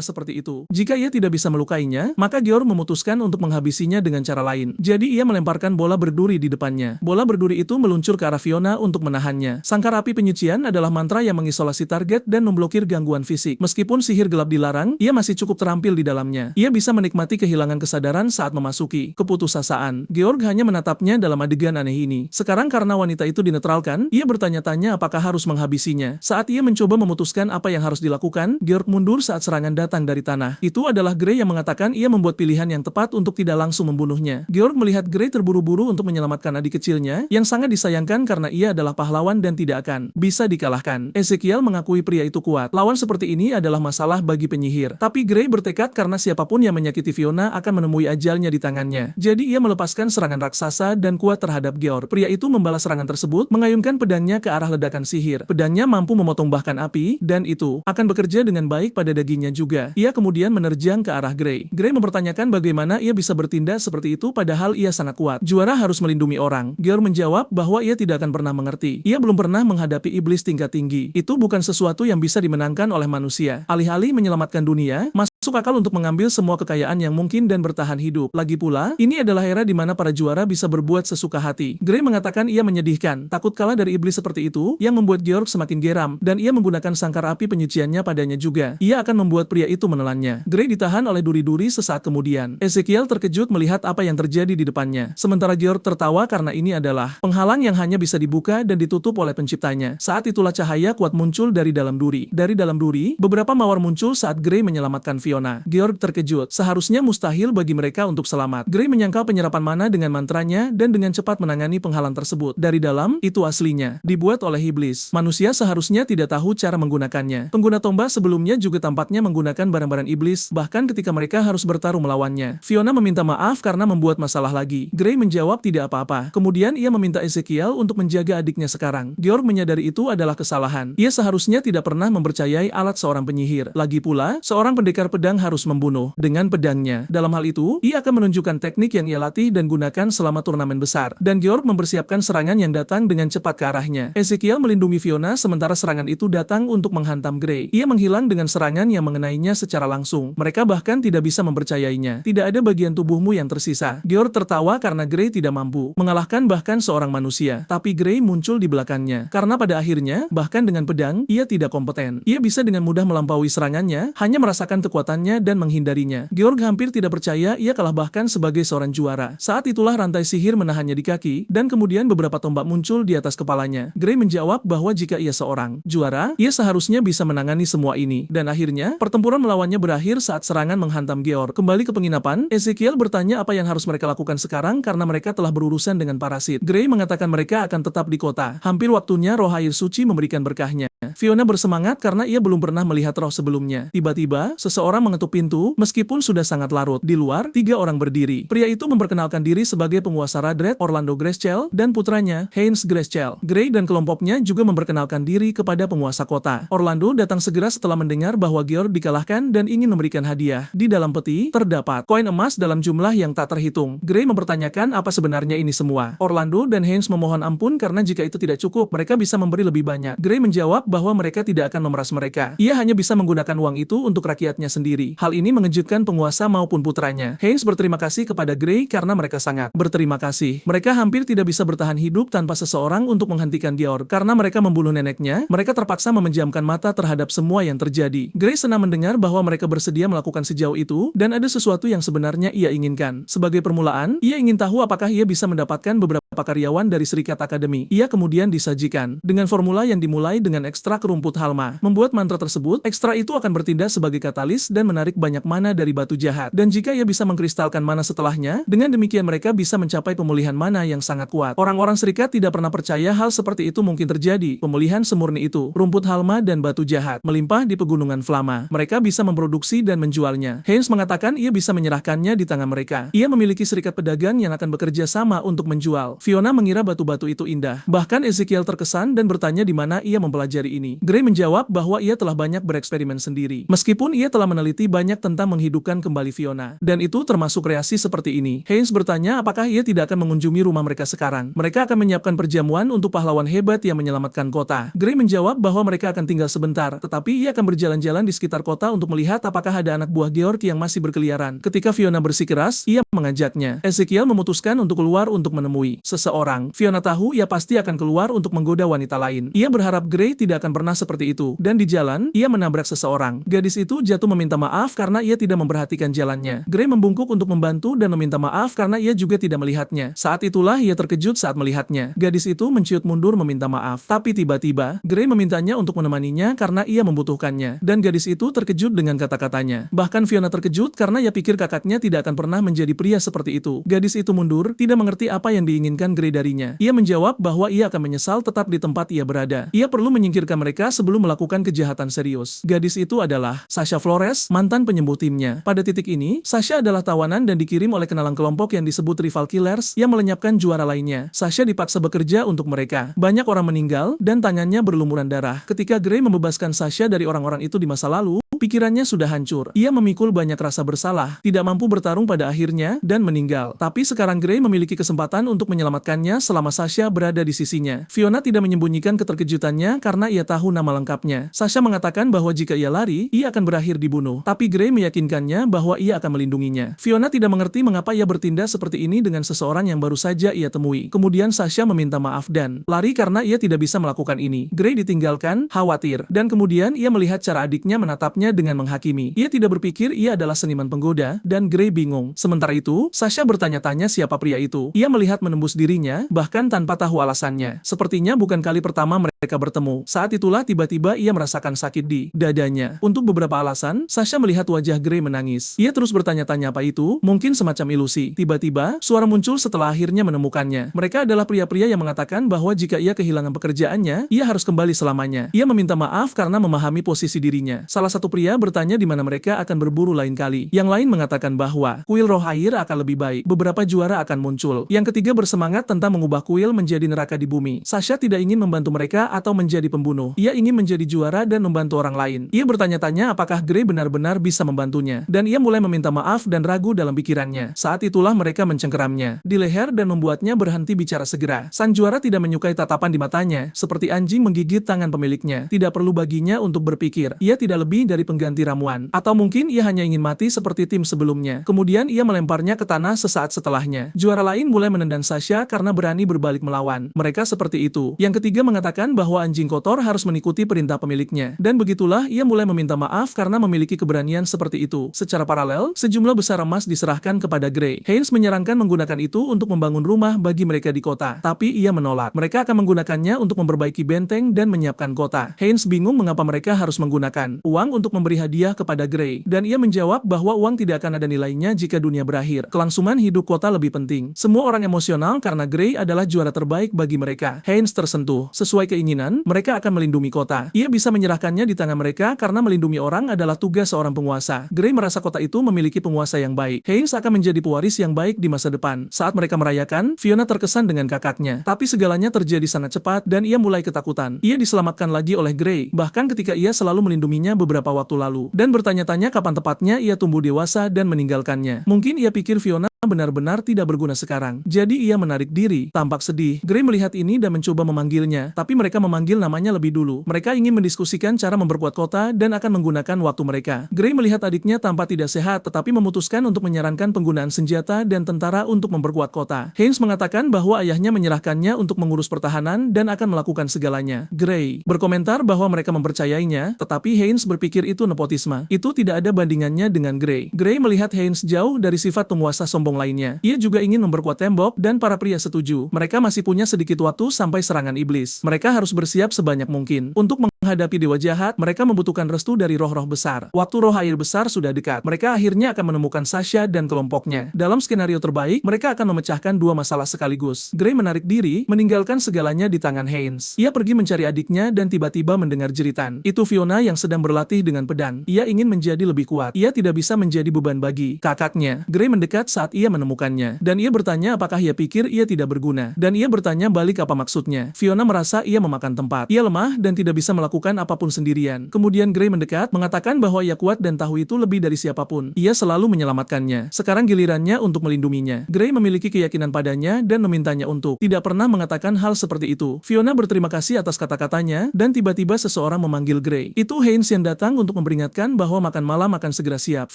seperti itu. Jika ia tidak bisa melukainya, maka Georg memutuskan untuk menghabisinya dengan cara lain. Jadi ia melemparkan bola berduri di depannya. Bola berduri itu meluncur ke arah Fiona untuk menahannya. Sangkar api penyucian adalah mantra yang mengisolasi target dan memblokir gangguan fisik. Meskipun sihir gelap dilarang, ia masih cukup terampil di dalamnya. Ia bisa menikmati kehilangan kesadaran saat memasuki keputusasaan. Georg hanya menatapnya dalam adegan aneh ini. Sekarang karena wanita itu dinetralkan, ia bertanya-tanya apakah harus menghabisinya. Saat ia mencoba memutuskan apa yang harus dilakukan, Georg mundur saat serangan datang dari tanah. Itu adalah Gray yang mengatakan ia membuat pilihan yang tepat untuk tidak langsung membunuhnya. Georg melihat Gray terburu-buru untuk menyelamatkan adik kecilnya, yang sangat disayangkan karena ia adalah pahlawan dan tidak akan bisa dikalahkan. Ezekiel mengakui pria itu kuat. Lawan seperti ini adalah masalah bagi penyihir. Tapi Gray bertekad karena siapapun yang menyakiti Fiona akan menemui ajalnya di tangannya. Jadi ia melepaskan serangan raksasa dan kuat terhadap Georg. Pria itu membalas serangan tersebut, mengayunkan pedangnya ke arah ledakan sihir. Pedangnya mampu memotong bahkan api, dan itu akan bekerja dengan baik pada dagingnya juga. Ia kemudian menerjang ke arah Gray. Gray mempertanyakan bagaimana ia bisa bertindak seperti itu padahal ia sangat kuat. Juara harus melindungi orang. Georg menjawab bahwa ia tidak akan pernah mengerti. Ia belum pernah menghadapi iblis tingkat tinggi. Itu bukan sesuatu yang bisa dimenangkan oleh manusia. Alih-alih menyelamatkan dunia, masuk akal untuk mengambil semua kekayaan yang mungkin dan bertahan hidup. Lagi pula, ini adalah era di mana para juara bisa berbuat sesuka hati. Gray mengatakan ia menyedihkan, takut kalah dari iblis seperti itu, yang membuat Georg semakin geram, dan ia menggunakan sangkar api penyuciannya padanya juga. Ia akan membuat pria itu menelannya. Gray ditahan oleh duri-duri sesaat kemudian. Ezekiel terkejut melihat apa yang terjadi di depannya. Sementara Georg tertawa karena ini adalah penghalang yang hanya bisa dibuka dan ditutup oleh penciptanya. Saat itulah cahaya kuat muncul dari dalam duri. Dari dalam duri, beberapa mawar muncul saat Gray menyelamatkan Fiona. Georg terkejut. Seharusnya mustahil bagi mereka untuk selamat. Gray menyangkal penyerapan mana dengan mantranya dan dengan cepat menangani penghalang tersebut. Dari dalam, itu aslinya dibuat oleh iblis. Manusia seharusnya tidak tahu cara menggunakannya. Pengguna tombak sebelumnya juga tampaknya menggunakan barang-barang iblis, bahkan ketika mereka harus bertarung melawannya. Fiona meminta maaf karena membuat masalah lagi. Gray menjawab tidak apa-apa. Kemudian ia meminta Ezekiel untuk menjaga adiknya sekarang. Georg menyadari itu adalah kesalahan. Ia seharusnya tidak pernah mempercayai alat seorang penyihir. Lagi pula, seorang pendekar pedang harus membunuh dengan pedangnya. Dalam hal itu, ia akan menunjukkan teknik yang ia latih dan gunakan selama turnamen besar. Dan Georg mempersiapkan serangan yang datang dengan cepat ke arahnya. Ezekiel melindungi Fiona sementara serangan itu datang untuk menghantam Gray. Ia menghilang dengan serangan yang mengenainya secara langsung. Mereka bahkan tidak bisa mempercayainya. Tidak ada bagian tubuhmu yang tersisa. Georg tertawa karena Gray tidak mampu mengalahkan bahkan seorang manusia. Tapi Gray muncul di belakangnya. Karena pada akhirnya, bahkan dengan pedang, ia tidak kompeten. Ia bisa dengan mudah melampaui serangannya, hanya merasakan kekuatan kekuatannya dan menghindarinya. Georg hampir tidak percaya ia kalah bahkan sebagai seorang juara. Saat itulah rantai sihir menahannya di kaki, dan kemudian beberapa tombak muncul di atas kepalanya. Gray menjawab bahwa jika ia seorang juara, ia seharusnya bisa menangani semua ini. Dan akhirnya, pertempuran melawannya berakhir saat serangan menghantam Georg. Kembali ke penginapan, Ezekiel bertanya apa yang harus mereka lakukan sekarang karena mereka telah berurusan dengan parasit. Gray mengatakan mereka akan tetap di kota. Hampir waktunya roh air suci memberikan berkahnya. Fiona bersemangat karena ia belum pernah melihat roh sebelumnya. Tiba-tiba, seseorang mengetuk pintu, meskipun sudah sangat larut. Di luar, 3 orang berdiri. Pria itu memperkenalkan diri sebagai penguasa Radred, Orlando Grayskull, dan putranya, Haynes Grayskull. Gray dan kelompoknya juga memperkenalkan diri kepada penguasa kota. Orlando datang segera setelah mendengar bahwa Georg dikalahkan dan ingin memberikan hadiah. Di dalam peti, terdapat koin emas dalam jumlah yang tak terhitung. Gray mempertanyakan apa sebenarnya ini semua. Orlando dan Haynes memohon ampun karena jika itu tidak cukup, mereka bisa memberi lebih banyak. Gray menjawab bahwa mereka tidak akan memeras mereka. Ia hanya bisa menggunakan uang itu untuk rakyatnya sendiri. Hal ini mengejutkan penguasa maupun putranya. Haynes berterima kasih kepada Gray karena mereka sangat berterima kasih. Mereka hampir tidak bisa bertahan hidup tanpa seseorang untuk menghentikan Georg. Karena mereka membunuh neneknya, mereka terpaksa memejamkan mata terhadap semua yang terjadi. Gray senang mendengar bahwa mereka bersedia melakukan sejauh itu, dan ada sesuatu yang sebenarnya ia inginkan. Sebagai permulaan, ia ingin tahu apakah ia bisa mendapatkan beberapa karyawan dari Serikat Akademi. Ia kemudian disajikan dengan formula yang dimulai dengan ekstrak rumput halma. Membuat mantra tersebut, ekstra itu akan bertindak sebagai katalis dan menarik banyak mana dari batu jahat. Dan jika ia bisa mengkristalkan mana setelahnya, dengan demikian mereka bisa mencapai pemulihan mana yang sangat kuat. Orang-orang Serikat tidak pernah percaya hal seperti itu mungkin terjadi. Pemulihan semurni itu, rumput halma dan batu jahat, melimpah di pegunungan Flama. Mereka bisa memproduksi dan menjualnya. Haynes mengatakan ia bisa menyerahkannya di tangan mereka. Ia memiliki serikat pedagang yang akan bekerja sama untuk menjual. Fiona mengira batu-batu itu indah. Bahkan Ezekiel terkesan dan bertanya di mana ia mempelajari ini. Gray menjawab bahwa ia telah banyak bereksperimen sendiri. Meskipun ia telah meneliti banyak tentang menghidupkan kembali Fiona. Dan itu termasuk reaksi seperti ini. Haynes bertanya apakah ia tidak akan mengunjungi rumah mereka sekarang. Mereka akan menyiapkan perjamuan untuk pahlawan hebat yang menyelamatkan kota. Gray menjawab bahwa mereka akan tinggal sebentar, tetapi ia akan berjalan-jalan di sekitar kota untuk melihat apakah ada anak buah Georg yang masih berkeliaran. Ketika Fiona bersikeras, ia mengajaknya. Ezekiel memutuskan untuk keluar untuk menemui seseorang. Fiona tahu ia pasti akan keluar untuk menggoda wanita lain. Ia berharap Gray tidak akan pernah seperti itu. Dan di jalan, ia menabrak seseorang. Gadis itu jatuh meminta maaf karena ia tidak memperhatikan jalannya. Gray membungkuk untuk membantu dan meminta maaf karena ia juga tidak melihatnya. Saat itulah ia terkejut saat melihatnya. Gadis itu menciut mundur meminta maaf. Tapi tiba-tiba, Gray memintanya untuk menemaninya karena ia membutuhkannya. Dan gadis itu terkejut dengan kata-katanya. Bahkan Fiona terkejut karena ia pikir kakaknya tidak akan pernah menjadi pria seperti itu. Gadis itu mundur, tidak mengerti apa yang diinginkan Gray darinya. Ia menjawab bahwa ia akan menyesal tetap di tempat ia berada. Ia perlu menyingkirkan mereka sebelum melakukan kejahatan serius. Gadis itu adalah Sasha Flores, mantan penyembuh timnya. Pada titik ini, Sasha adalah tawanan dan dikirim oleh kenalan kelompok yang disebut Rival Killers yang melenyapkan juara lainnya. Sasha dipaksa bekerja untuk mereka. Banyak orang meninggal dan tangannya berlumuran darah. Ketika Gray membebaskan Sasha dari orang-orang itu di masa lalu, pikirannya sudah hancur. Ia memikul banyak rasa bersalah, tidak mampu bertarung pada akhirnya, dan meninggal. Tapi sekarang Gray memiliki kesempatan untuk menyelamatkannya selama Sasha berada di sisinya. Fiona tidak menyembunyikan keterkejutannya karena ia tahu nama lengkapnya. Sasha mengatakan bahwa jika ia lari, ia akan berakhir dibunuh. Tapi Gray meyakinkannya bahwa ia akan melindunginya. Fiona tidak mengerti mengapa ia bertindak seperti ini dengan seseorang yang baru saja ia temui. Kemudian Sasha meminta maaf dan lari karena ia tidak bisa melakukan ini. Gray ditinggalkan, khawatir, dan kemudian ia melihat cara adiknya menatapnya dengan menghakimi. Ia tidak berpikir ia adalah seniman penggoda, dan Gray bingung. Sementara itu, Sasha bertanya-tanya siapa pria itu. Ia melihat menembus dirinya, bahkan tanpa tahu alasannya. Sepertinya bukan kali pertama mereka bertemu. Saat itulah tiba-tiba ia merasakan sakit di dadanya. Untuk beberapa alasan, Sasha melihat wajah Gray menangis. Ia terus bertanya-tanya apa itu, mungkin semacam ilusi. Tiba-tiba, suara muncul setelah akhirnya menemukannya. Mereka adalah pria-pria yang mengatakan bahwa jika ia kehilangan pekerjaannya, ia harus kembali selamanya. Ia meminta maaf karena memahami posisi dirinya. Salah satu pria bertanya di mana mereka akan berburu lain kali. Yang lain mengatakan bahwa kuil roh air akan lebih baik. Beberapa juara akan muncul. Yang ketiga bersemangat tentang mengubah kuil menjadi neraka di bumi. Sasha tidak ingin membantu mereka atau menjadi pembunuh. Ia ingin menjadi juara dan membantu orang lain. Ia bertanya-tanya apakah Gray benar-benar bisa membantunya. Dan ia mulai meminta maaf dan ragu dalam pikirannya. Saat itulah mereka mencengkeramnya di leher dan membuatnya berhenti bicara segera. Sang juara tidak menyukai tatapan di matanya, seperti anjing menggigit tangan pemiliknya. Tidak perlu baginya untuk berpikir. Ia tidak lebih dari pengganti ramuan. Atau mungkin ia hanya ingin mati seperti tim sebelumnya. Kemudian ia melemparnya ke tanah sesaat setelahnya. Juara lain mulai menendang Sasha karena berani berbalik melawan. Mereka seperti itu. Yang ketiga mengatakan bahwa bahwa anjing kotor harus mengikuti perintah pemiliknya. Dan begitulah ia mulai meminta maaf karena memiliki keberanian seperti itu. Secara paralel, sejumlah besar emas diserahkan kepada Gray. Haynes menyarankan menggunakan itu untuk membangun rumah bagi mereka di kota. Tapi ia menolak. Mereka akan menggunakannya untuk memperbaiki benteng dan menyiapkan kota. Haynes bingung mengapa mereka harus menggunakan uang untuk memberi hadiah kepada Gray. Dan ia menjawab bahwa uang tidak akan ada nilainya jika dunia berakhir. Kelangsungan hidup kota lebih penting. Semua orang emosional karena Gray adalah juara terbaik bagi mereka. Haynes tersentuh. Sesuai keinginan, mereka akan melindungi kota. Ia bisa menyerahkannya di tangan mereka karena melindungi orang adalah tugas seorang penguasa. Gray merasa kota itu memiliki penguasa yang baik. Haynes akan menjadi pewaris yang baik di masa depan. Saat mereka merayakan, Fiona terkesan dengan kakaknya. Tapi segalanya terjadi sangat cepat dan ia mulai ketakutan. Ia diselamatkan lagi oleh Gray, bahkan ketika ia selalu melindunginya beberapa waktu lalu. Dan bertanya-tanya kapan tepatnya ia tumbuh dewasa dan meninggalkannya. Mungkin ia pikir Fiona benar-benar tidak berguna sekarang. Jadi ia menarik diri, tampak sedih. Gray melihat ini dan mencoba memanggilnya, tapi mereka memanggil namanya lebih dulu. Mereka ingin mendiskusikan cara memperkuat kota dan akan menggunakan waktu mereka. Gray melihat adiknya tampak tidak sehat, tetapi memutuskan untuk menyarankan penggunaan senjata dan tentara untuk memperkuat kota. Haynes mengatakan bahwa ayahnya menyerahkannya untuk mengurus pertahanan dan akan melakukan segalanya. Gray berkomentar bahwa mereka mempercayainya, tetapi Haynes berpikir itu nepotisme. Itu tidak ada bandingannya dengan Gray. Gray melihat Haynes jauh dari sifat penguasa sombong lainnya. Ia juga ingin memperkuat tembok dan para pria setuju. Mereka masih punya sedikit waktu sampai serangan iblis. Mereka harus bersiap sebanyak mungkin. Untuk menghadapi dewa jahat, mereka membutuhkan restu dari roh-roh besar. Waktu roh air besar sudah dekat. Mereka akhirnya akan menemukan Sasha dan kelompoknya. Dalam skenario terbaik, mereka akan memecahkan dua masalah sekaligus. Gray menarik diri, meninggalkan segalanya di tangan Haynes. Ia pergi mencari adiknya dan tiba-tiba mendengar jeritan. Itu Fiona yang sedang berlatih dengan pedang. Ia ingin menjadi lebih kuat. Ia tidak bisa menjadi beban bagi kakaknya. Gray mendekat saat ia menemukannya. Dan ia bertanya apakah ia pikir ia tidak berguna. Dan ia bertanya balik apa maksudnya. Fiona merasa ia memakan tempat. Ia lemah dan tidak bisa melakukan apapun sendirian. Kemudian Gray mendekat, mengatakan bahwa ia kuat dan tahu itu lebih dari siapapun. Ia selalu menyelamatkannya. Sekarang gilirannya untuk melindunginya. Gray memiliki keyakinan padanya dan memintanya untuk tidak pernah mengatakan hal seperti itu. Fiona berterima kasih atas kata-katanya dan tiba-tiba seseorang memanggil Gray. Itu Haynes yang datang untuk memperingatkan bahwa makan malam akan segera siap.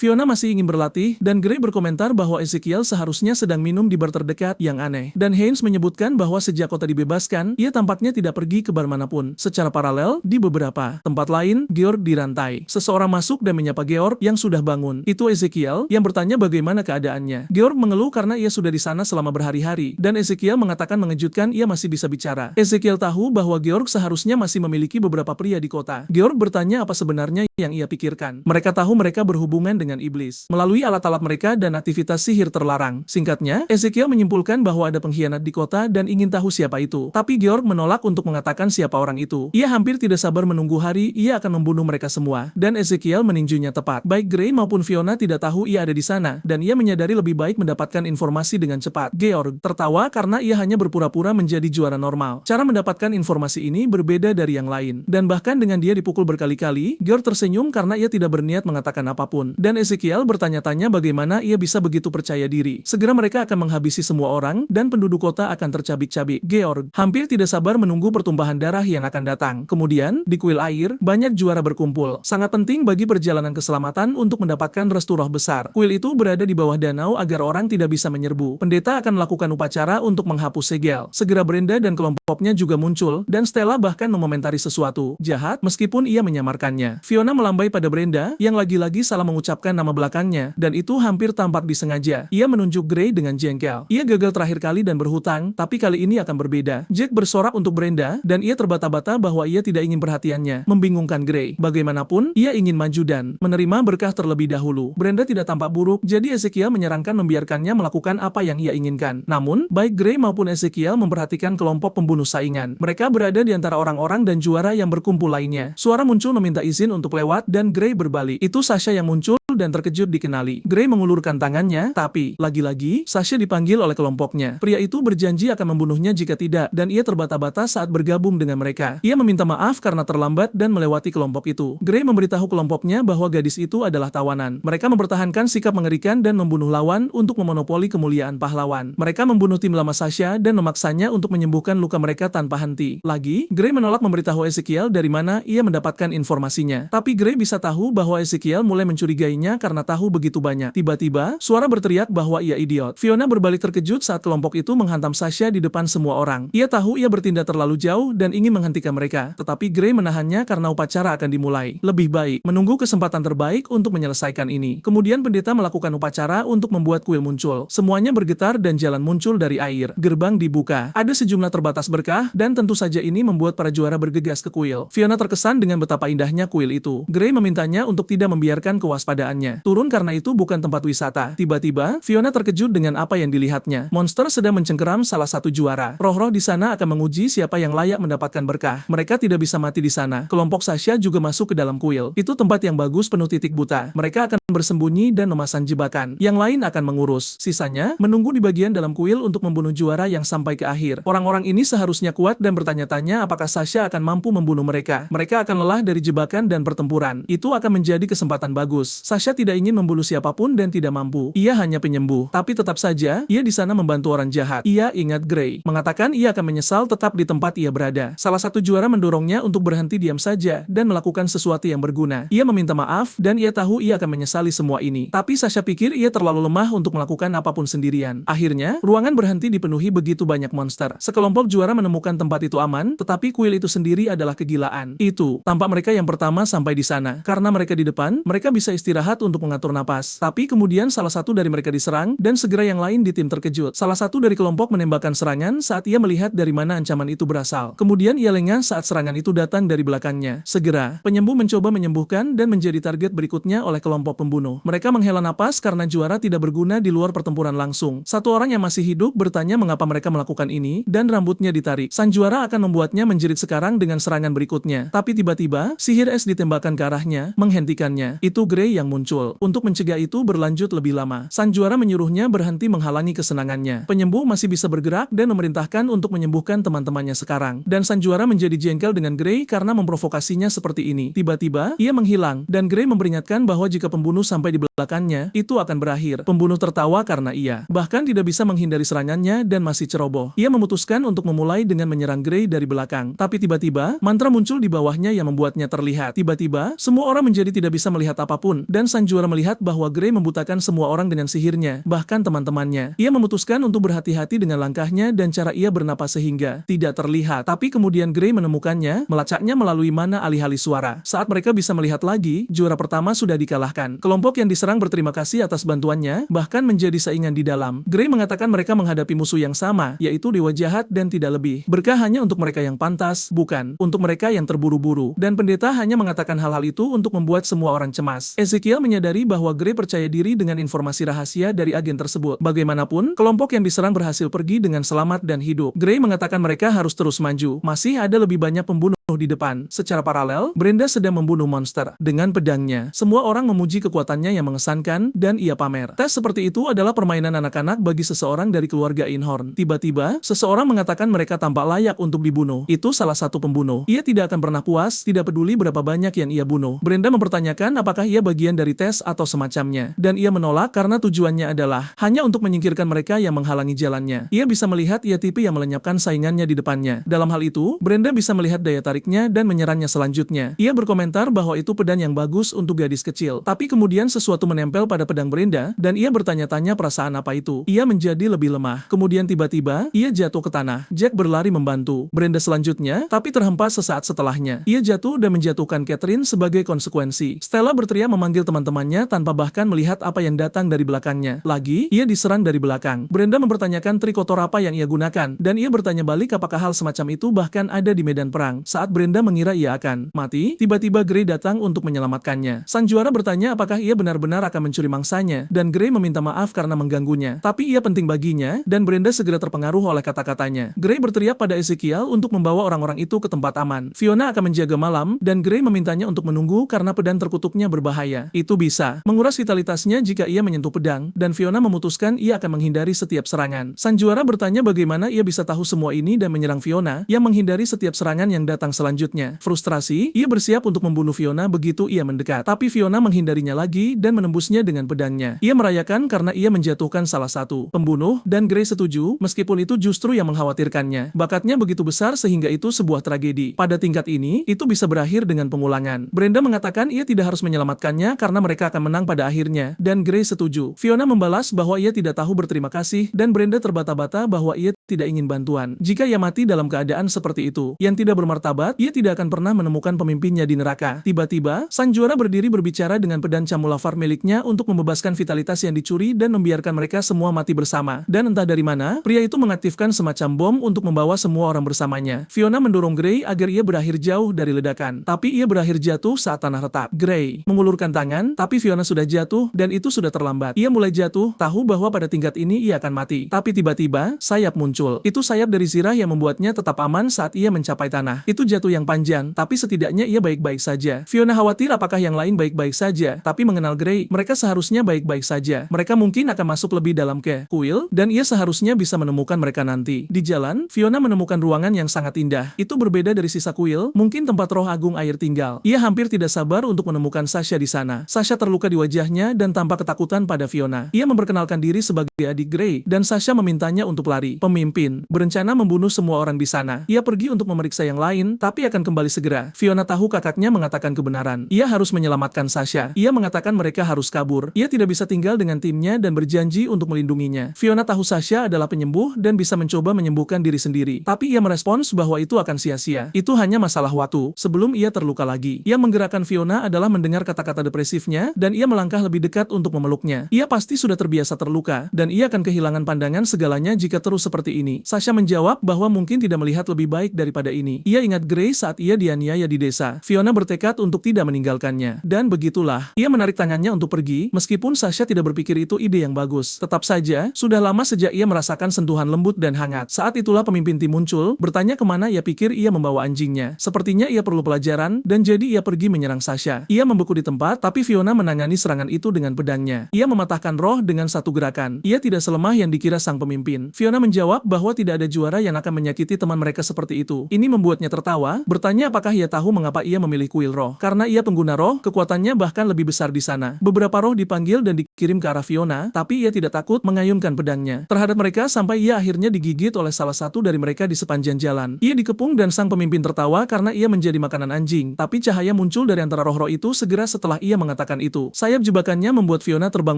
Fiona masih ingin berlatih dan Gray berkomentar bahwa Ezekiel seharusnya sedang minum di bar terdekat yang aneh. Dan Haynes menyebutkan bahwa sejak kota dibebaskan, ia tampaknya tidak pergi ke bar manapun. Secara paralel, di beberapa tempat lain, Georg dirantai. Seseorang masuk dan menyapa Georg yang sudah bangun. Itu Ezekiel yang bertanya bagaimana keadaannya. Georg mengeluh karena ia sudah di sana selama berhari-hari. Dan Ezekiel mengatakan mengejutkan ia masih bisa bicara. Ezekiel tahu bahwa Georg seharusnya masih memiliki beberapa pria di kota. Georg bertanya apa sebenarnya yang ia pikirkan. Mereka tahu mereka berhubungan dengan iblis melalui alat-alat mereka dan aktivitas sihir terlarang. Singkatnya, Ezekiel menyimpulkan bahwa ada pengkhianat di kota dan ingin tahu siapa itu. Tapi Georg menolak untuk mengatakan siapa orang itu. Ia hampir tidak sabar menunggu hari ia akan membunuh mereka semua. Dan Ezekiel meninjunya tepat. Baik Gray maupun Fiona tidak tahu ia ada di sana. Dan ia menyadari lebih baik mendapatkan informasi dengan cepat. Georg tertawa karena ia hanya berpura-pura menjadi juara normal. Cara mendapatkan informasi ini berbeda dari yang lain. Dan bahkan dengan dia dipukul berkali-kali, Georg tersenyum karena ia tidak berniat mengatakan apapun. Dan Ezekiel bertanya-tanya bagaimana ia bisa begitu percaya diri. Segera mereka akan menghabisi semua orang dan penduduk kota akan tercabik-cabik. Georg hampir tidak sabar menunggu pertumpahan darah yang akan datang. Kemudian, di kuil air, banyak juara berkumpul. Sangat penting bagi perjalanan keselamatan untuk mendapatkan restu roh besar. Kuil itu berada di bawah danau agar orang tidak bisa menyerbu. Pendeta akan melakukan upacara untuk menghapus segel. Segera Brenda dan kelompoknya juga muncul, dan Stella bahkan mengomentari sesuatu jahat meskipun ia menyamarkannya. Fiona melambai pada Brenda, yang lagi-lagi salah mengucapkan nama belakangnya, dan itu hampir tampak disengaja. Ia menunjuk Gray dengan jengkel. Ia gagal terakhir kali dan berhutang, tapi kali ini akan berbeda. Jack bersorak untuk Brenda, dan ia terbata-bata bahwa ia tidak ingin perhatiannya. Membingungkan Gray. Bagaimanapun, ia ingin maju dan menerima berkah terlebih dahulu. Brenda tidak tampak buruk, jadi Ezekiel menyarankan membiarkannya melakukan apa yang ia inginkan. Namun, baik Gray maupun Ezekiel memperhatikan kelompok pembunuh saingan. Mereka berada di antara orang-orang dan juara yang berkumpul lainnya. Suara muncul meminta izin untuk lewat, dan Gray berbalik. Itu Sasha yang muncul dan terkejut dikenali. Gray mengulurkan tangannya, tapi lagi-lagi Sasha dipanggil oleh kelompoknya. Pria itu berjanji akan membunuhnya jika tidak, dan ia terbata-bata saat bergabung dengan mereka. Ia meminta maaf karena karena terlambat dan melewati kelompok itu. Gray memberitahu kelompoknya bahwa gadis itu adalah tawanan. Mereka mempertahankan sikap mengerikan dan membunuh lawan untuk memonopoli kemuliaan pahlawan. Mereka membunuh tim lama Sasha dan memaksanya untuk menyembuhkan luka mereka tanpa henti. Lagi, Gray menolak memberitahu Ezekiel dari mana ia mendapatkan informasinya. Tapi Gray bisa tahu bahwa Ezekiel mulai mencurigainya karena tahu begitu banyak. Tiba-tiba, suara berteriak bahwa ia idiot. Fiona berbalik terkejut saat kelompok itu menghantam Sasha di depan semua orang. Ia tahu ia bertindak terlalu jauh dan ingin menghentikan mereka. Tetapi Gray menahannya karena upacara akan dimulai. Lebih baik menunggu kesempatan terbaik untuk menyelesaikan ini. Kemudian pendeta melakukan upacara untuk membuat kuil muncul. Semuanya bergetar dan jalan muncul dari air. Gerbang dibuka. Ada sejumlah terbatas berkah dan tentu saja ini membuat para juara bergegas ke kuil. Fiona terkesan dengan betapa indahnya kuil itu. Gray memintanya untuk tidak membiarkan kewaspadaannya turun karena itu bukan tempat wisata. Tiba-tiba, Fiona terkejut dengan apa yang dilihatnya. Monster sedang mencengkeram salah satu juara. Roh-roh di sana akan menguji siapa yang layak mendapatkan berkah. Mereka tidak bisa mati di sana. Kelompok Sasha juga masuk ke dalam kuil. Itu tempat yang bagus penuh titik buta. Mereka akan bersembunyi dan memasang jebakan. Yang lain akan mengurus. Sisanya, menunggu di bagian dalam kuil untuk membunuh juara yang sampai ke akhir. Orang-orang ini seharusnya kuat dan bertanya-tanya apakah Sasha akan mampu membunuh mereka. Mereka akan lelah dari jebakan dan pertempuran. Itu akan menjadi kesempatan bagus. Sasha tidak ingin membunuh siapapun dan tidak mampu. Ia hanya penyembuh. Tapi tetap saja, ia di sana membantu orang jahat. Ia ingat Gray. Mengatakan ia akan menyesal tetap di tempat ia berada. Salah satu juara mendorongnya untuk berhenti diam saja dan melakukan sesuatu yang berguna. Ia meminta maaf dan ia tahu ia akan menyesali semua ini. Tapi Sasha pikir ia terlalu lemah untuk melakukan apapun sendirian. Akhirnya, ruangan berhenti dipenuhi begitu banyak monster. Sekelompok juara menemukan tempat itu aman, tetapi kuil itu sendiri adalah kegilaan. Itu tampak mereka yang pertama sampai di sana. Karena mereka di depan, mereka bisa istirahat untuk mengatur napas. Tapi kemudian salah satu dari mereka diserang dan segera yang lain di tim terkejut. Salah satu dari kelompok menembakkan serangan saat ia melihat dari mana ancaman itu berasal. Kemudian ia lengah saat serangan itu datang dari belakangnya. Segera, penyembuh mencoba menyembuhkan dan menjadi target berikutnya oleh kelompok pembunuh. Mereka menghela napas karena juara tidak berguna di luar pertempuran langsung. Satu orang yang masih hidup bertanya mengapa mereka melakukan ini dan rambutnya ditarik. Sang juara akan membuatnya menjerit sekarang dengan serangan berikutnya. Tapi tiba-tiba, sihir es ditembakkan ke arahnya, menghentikannya. Itu Gray yang muncul. Untuk mencegah itu berlanjut lebih lama. Sang juara menyuruhnya berhenti menghalangi kesenangannya. Penyembuh masih bisa bergerak dan memerintahkan untuk menyembuhkan teman-temannya sekarang. Dan sang juara menjadi jengkel dengan Gray karena memprovokasinya seperti ini. Tiba-tiba, ia menghilang dan Gray memperingatkan bahwa jika pembunuh sampai di belakangnya, itu akan berakhir. Pembunuh tertawa karena ia bahkan tidak bisa menghindari serangannya dan masih ceroboh. Ia memutuskan untuk memulai dengan menyerang Gray dari belakang. Tapi tiba-tiba, mantra muncul di bawahnya yang membuatnya terlihat. Tiba-tiba, semua orang menjadi tidak bisa melihat apapun dan sang juara melihat bahwa Gray membutakan semua orang dengan sihirnya, bahkan teman-temannya. Ia memutuskan untuk berhati-hati dengan langkahnya dan cara ia bernapas sehingga tidak terlihat. Tapi kemudian Gray menemukannya, melacaknya melalui mana alih-alih suara. Saat mereka bisa melihat lagi, juara pertama sudah dikalahkan. Kelompok yang diserang berterima kasih atas bantuannya, bahkan menjadi saingan di dalam. Gray mengatakan mereka menghadapi musuh yang sama, yaitu dewa jahat dan tidak lebih. Berkah hanya untuk mereka yang pantas, bukan untuk mereka yang terburu-buru. Dan pendeta hanya mengatakan hal-hal itu untuk membuat semua orang cemas. Ezekiel menyadari bahwa Gray percaya diri dengan informasi rahasia dari agen tersebut. Bagaimanapun, kelompok yang diserang berhasil pergi dengan selamat dan hidup. Gray mengatakan mereka harus terus maju. Masih ada lebih banyak pembunuh di depan. Secara paralel, Brenda sedang membunuh monster dengan pedangnya. Semua orang memuji kekuatannya yang mengesankan dan ia pamer. Tes seperti itu adalah permainan anak-anak bagi seseorang dari keluarga Einhorn. Tiba-tiba, seseorang mengatakan mereka tampak layak untuk dibunuh. Itu salah satu pembunuh. Ia tidak akan pernah puas, tidak peduli berapa banyak yang ia bunuh. Brenda mempertanyakan apakah ia bagian dari tes atau semacamnya. Dan ia menolak karena tujuannya adalah hanya untuk menyingkirkan mereka yang menghalangi jalannya. Ia bisa melihat ia tipe yang melenyapkan saingannya di depannya. Dalam hal itu, Brenda bisa melihat daya tariknya dan menyerangnya selanjutnya. Ia berkomentar bahwa itu pedang yang bagus untuk gadis kecil. Tapi kemudian sesuatu menempel pada pedang Brenda dan ia bertanya-tanya perasaan apa itu. Ia menjadi lebih lemah. Kemudian tiba-tiba, ia jatuh ke tanah. Jack berlari membantu Brenda selanjutnya, tapi terhempas sesaat setelahnya. Ia jatuh dan menjatuhkan Catherine sebagai konsekuensi. Stella berteriak memanggil teman-temannya tanpa bahkan melihat apa yang datang dari belakangnya. Lagi, ia diserang dari belakang. Brenda mempertanyakan trik kotor apa yang ia gunakan, dan ia bertanya balik apakah hal semacam itu bahkan ada di medan perang. Saat Brenda mengira ia akan mati, tiba-tiba Gray datang untuk menyelamatkannya. Sang juara bertanya apakah ia benar-benar akan mencuri mangsanya, dan Gray meminta maaf karena mengganggunya. Tapi ia penting baginya, dan Brenda segera terpengaruh oleh kata-katanya. Gray berteriak pada Ezekiel untuk membawa orang-orang itu ke tempat aman. Fiona akan menjaga malam, dan Gray memintanya untuk menunggu karena pedang terkutuknya berbahaya. Itu bisa menguras vitalitasnya jika ia menyentuh pedang, dan Fiona memutuskan ia akan menghindari setiap serangan. Sang juara bertanya bagaimana ia bisa tahu semua ini dan menyerang Fiona, yang menghindari setiap serangan yang datang selanjutnya. Frustrasi, ia bersiap untuk membunuh Fiona begitu ia mendekat. Tapi Fiona menghindarinya lagi dan menembusnya dengan pedangnya. Ia merayakan karena ia menjatuhkan salah satu pembunuh, dan Gray setuju, meskipun itu justru yang mengkhawatirkannya. Bakatnya begitu besar sehingga itu sebuah tragedi. Pada tingkat ini, itu bisa berakhir dengan pengulangan. Brenda mengatakan ia tidak harus menyelamatkannya karena mereka akan menang pada akhirnya, dan Gray setuju. Fiona membalas bahwa ia tidak tahu berterima kasih, dan Brenda terbata-bata bahwa ia tidak ingin bantuan. Jika ia mati dalam keadaan seperti itu, yang tidak bermartabat, ia tidak akan pernah menemukan pemimpinnya di neraka. Tiba-tiba, sang juara berdiri berbicara dengan pedang Camulafar miliknya untuk membebaskan vitalitas yang dicuri dan membiarkan mereka semua mati bersama. Dan entah dari mana, pria itu mengaktifkan semacam bom untuk membawa semua orang bersamanya. Fiona mendorong Gray agar ia berakhir jauh dari ledakan, tapi ia berakhir jatuh saat tanah retak. Gray mengulurkan tangan, tapi Fiona sudah jatuh dan itu sudah terlambat. Ia mulai jatuh, tahu bahwa pada tingkat ini ia akan mati. Tapi tiba-tiba, sayap muncul. Itu sayap dari Zirah yang membuatnya tetap aman saat ia mencapai tanah. Itu jatuh yang panjang, tapi setidaknya ia baik-baik saja. Fiona khawatir apakah yang lain baik-baik saja, tapi mengenal Gray, mereka seharusnya baik-baik saja. Mereka mungkin akan masuk lebih dalam ke kuil, dan ia seharusnya bisa menemukan mereka nanti. Di jalan, Fiona menemukan ruangan yang sangat indah. Itu berbeda dari sisa kuil, mungkin tempat roh agung air tinggal. Ia hampir tidak sabar untuk menemukan Sasha di sana. Sasha terluka di wajahnya dan tampak ketakutan pada Fiona. Ia memperkenalkan diri sebagai adik Gray, dan Sasha memintanya untuk lari. Pemimpin berencana membunuh semua orang di sana. Ia pergi untuk memeriksa yang lain, tapi akan kembali segera. Fiona tahu kakaknya mengatakan kebenaran. Ia harus menyelamatkan Sasha. Ia mengatakan mereka harus kabur. Ia tidak bisa tinggal dengan timnya dan berjanji untuk melindunginya. Fiona tahu Sasha adalah penyembuh dan bisa mencoba menyembuhkan diri sendiri. Tapi ia merespons bahwa itu akan sia-sia. Itu hanya masalah waktu, sebelum ia terluka lagi. Yang menggerakkan Fiona adalah mendengar kata-kata depresifnya, dan ia melangkah lebih dekat untuk memeluknya. Ia pasti sudah terbiasa terluka, dan ia akan kehilangan pandangan segalanya jika terus seperti ini. Sasha menjawab bahwa mungkin tidak melihat lebih baik daripada ini. Ia ingat Gray saat ia dianiaya di desa. Fiona bertekad untuk tidak meninggalkannya. Dan begitulah, ia menarik tangannya untuk pergi, meskipun Sasha tidak berpikir itu ide yang bagus. Tetap saja, sudah lama sejak ia merasakan sentuhan lembut dan hangat. Saat itulah pemimpin tim muncul, bertanya kemana ia pikir ia membawa anjingnya. Sepertinya ia perlu pelajaran, dan jadi ia pergi menyerang Sasha. Ia membeku di tempat, tapi Fiona menangani serangan itu dengan pedangnya. Ia mematahkan roh dengan satu gerakan. Ia tidak selemah yang dikira sang pemimpin. Fiona menjawab bahwa tidak ada juara yang akan menyakiti teman mereka seperti itu. Ini membuatnya tertawa, bertanya apakah ia tahu mengapa ia memilih kuil roh. Karena ia pengguna roh, kekuatannya bahkan lebih besar di sana. Beberapa roh dipanggil dan dikirim ke arah Fiona, tapi ia tidak takut mengayunkan pedangnya terhadap mereka sampai ia akhirnya digigit oleh salah satu dari mereka di sepanjang jalan. Ia dikepung dan sang pemimpin tertawa karena ia menjadi makanan anjing. Tapi cahaya muncul dari antara roh-roh itu segera setelah ia mengatakan itu. Sayap jebakannya membuat Fiona terbang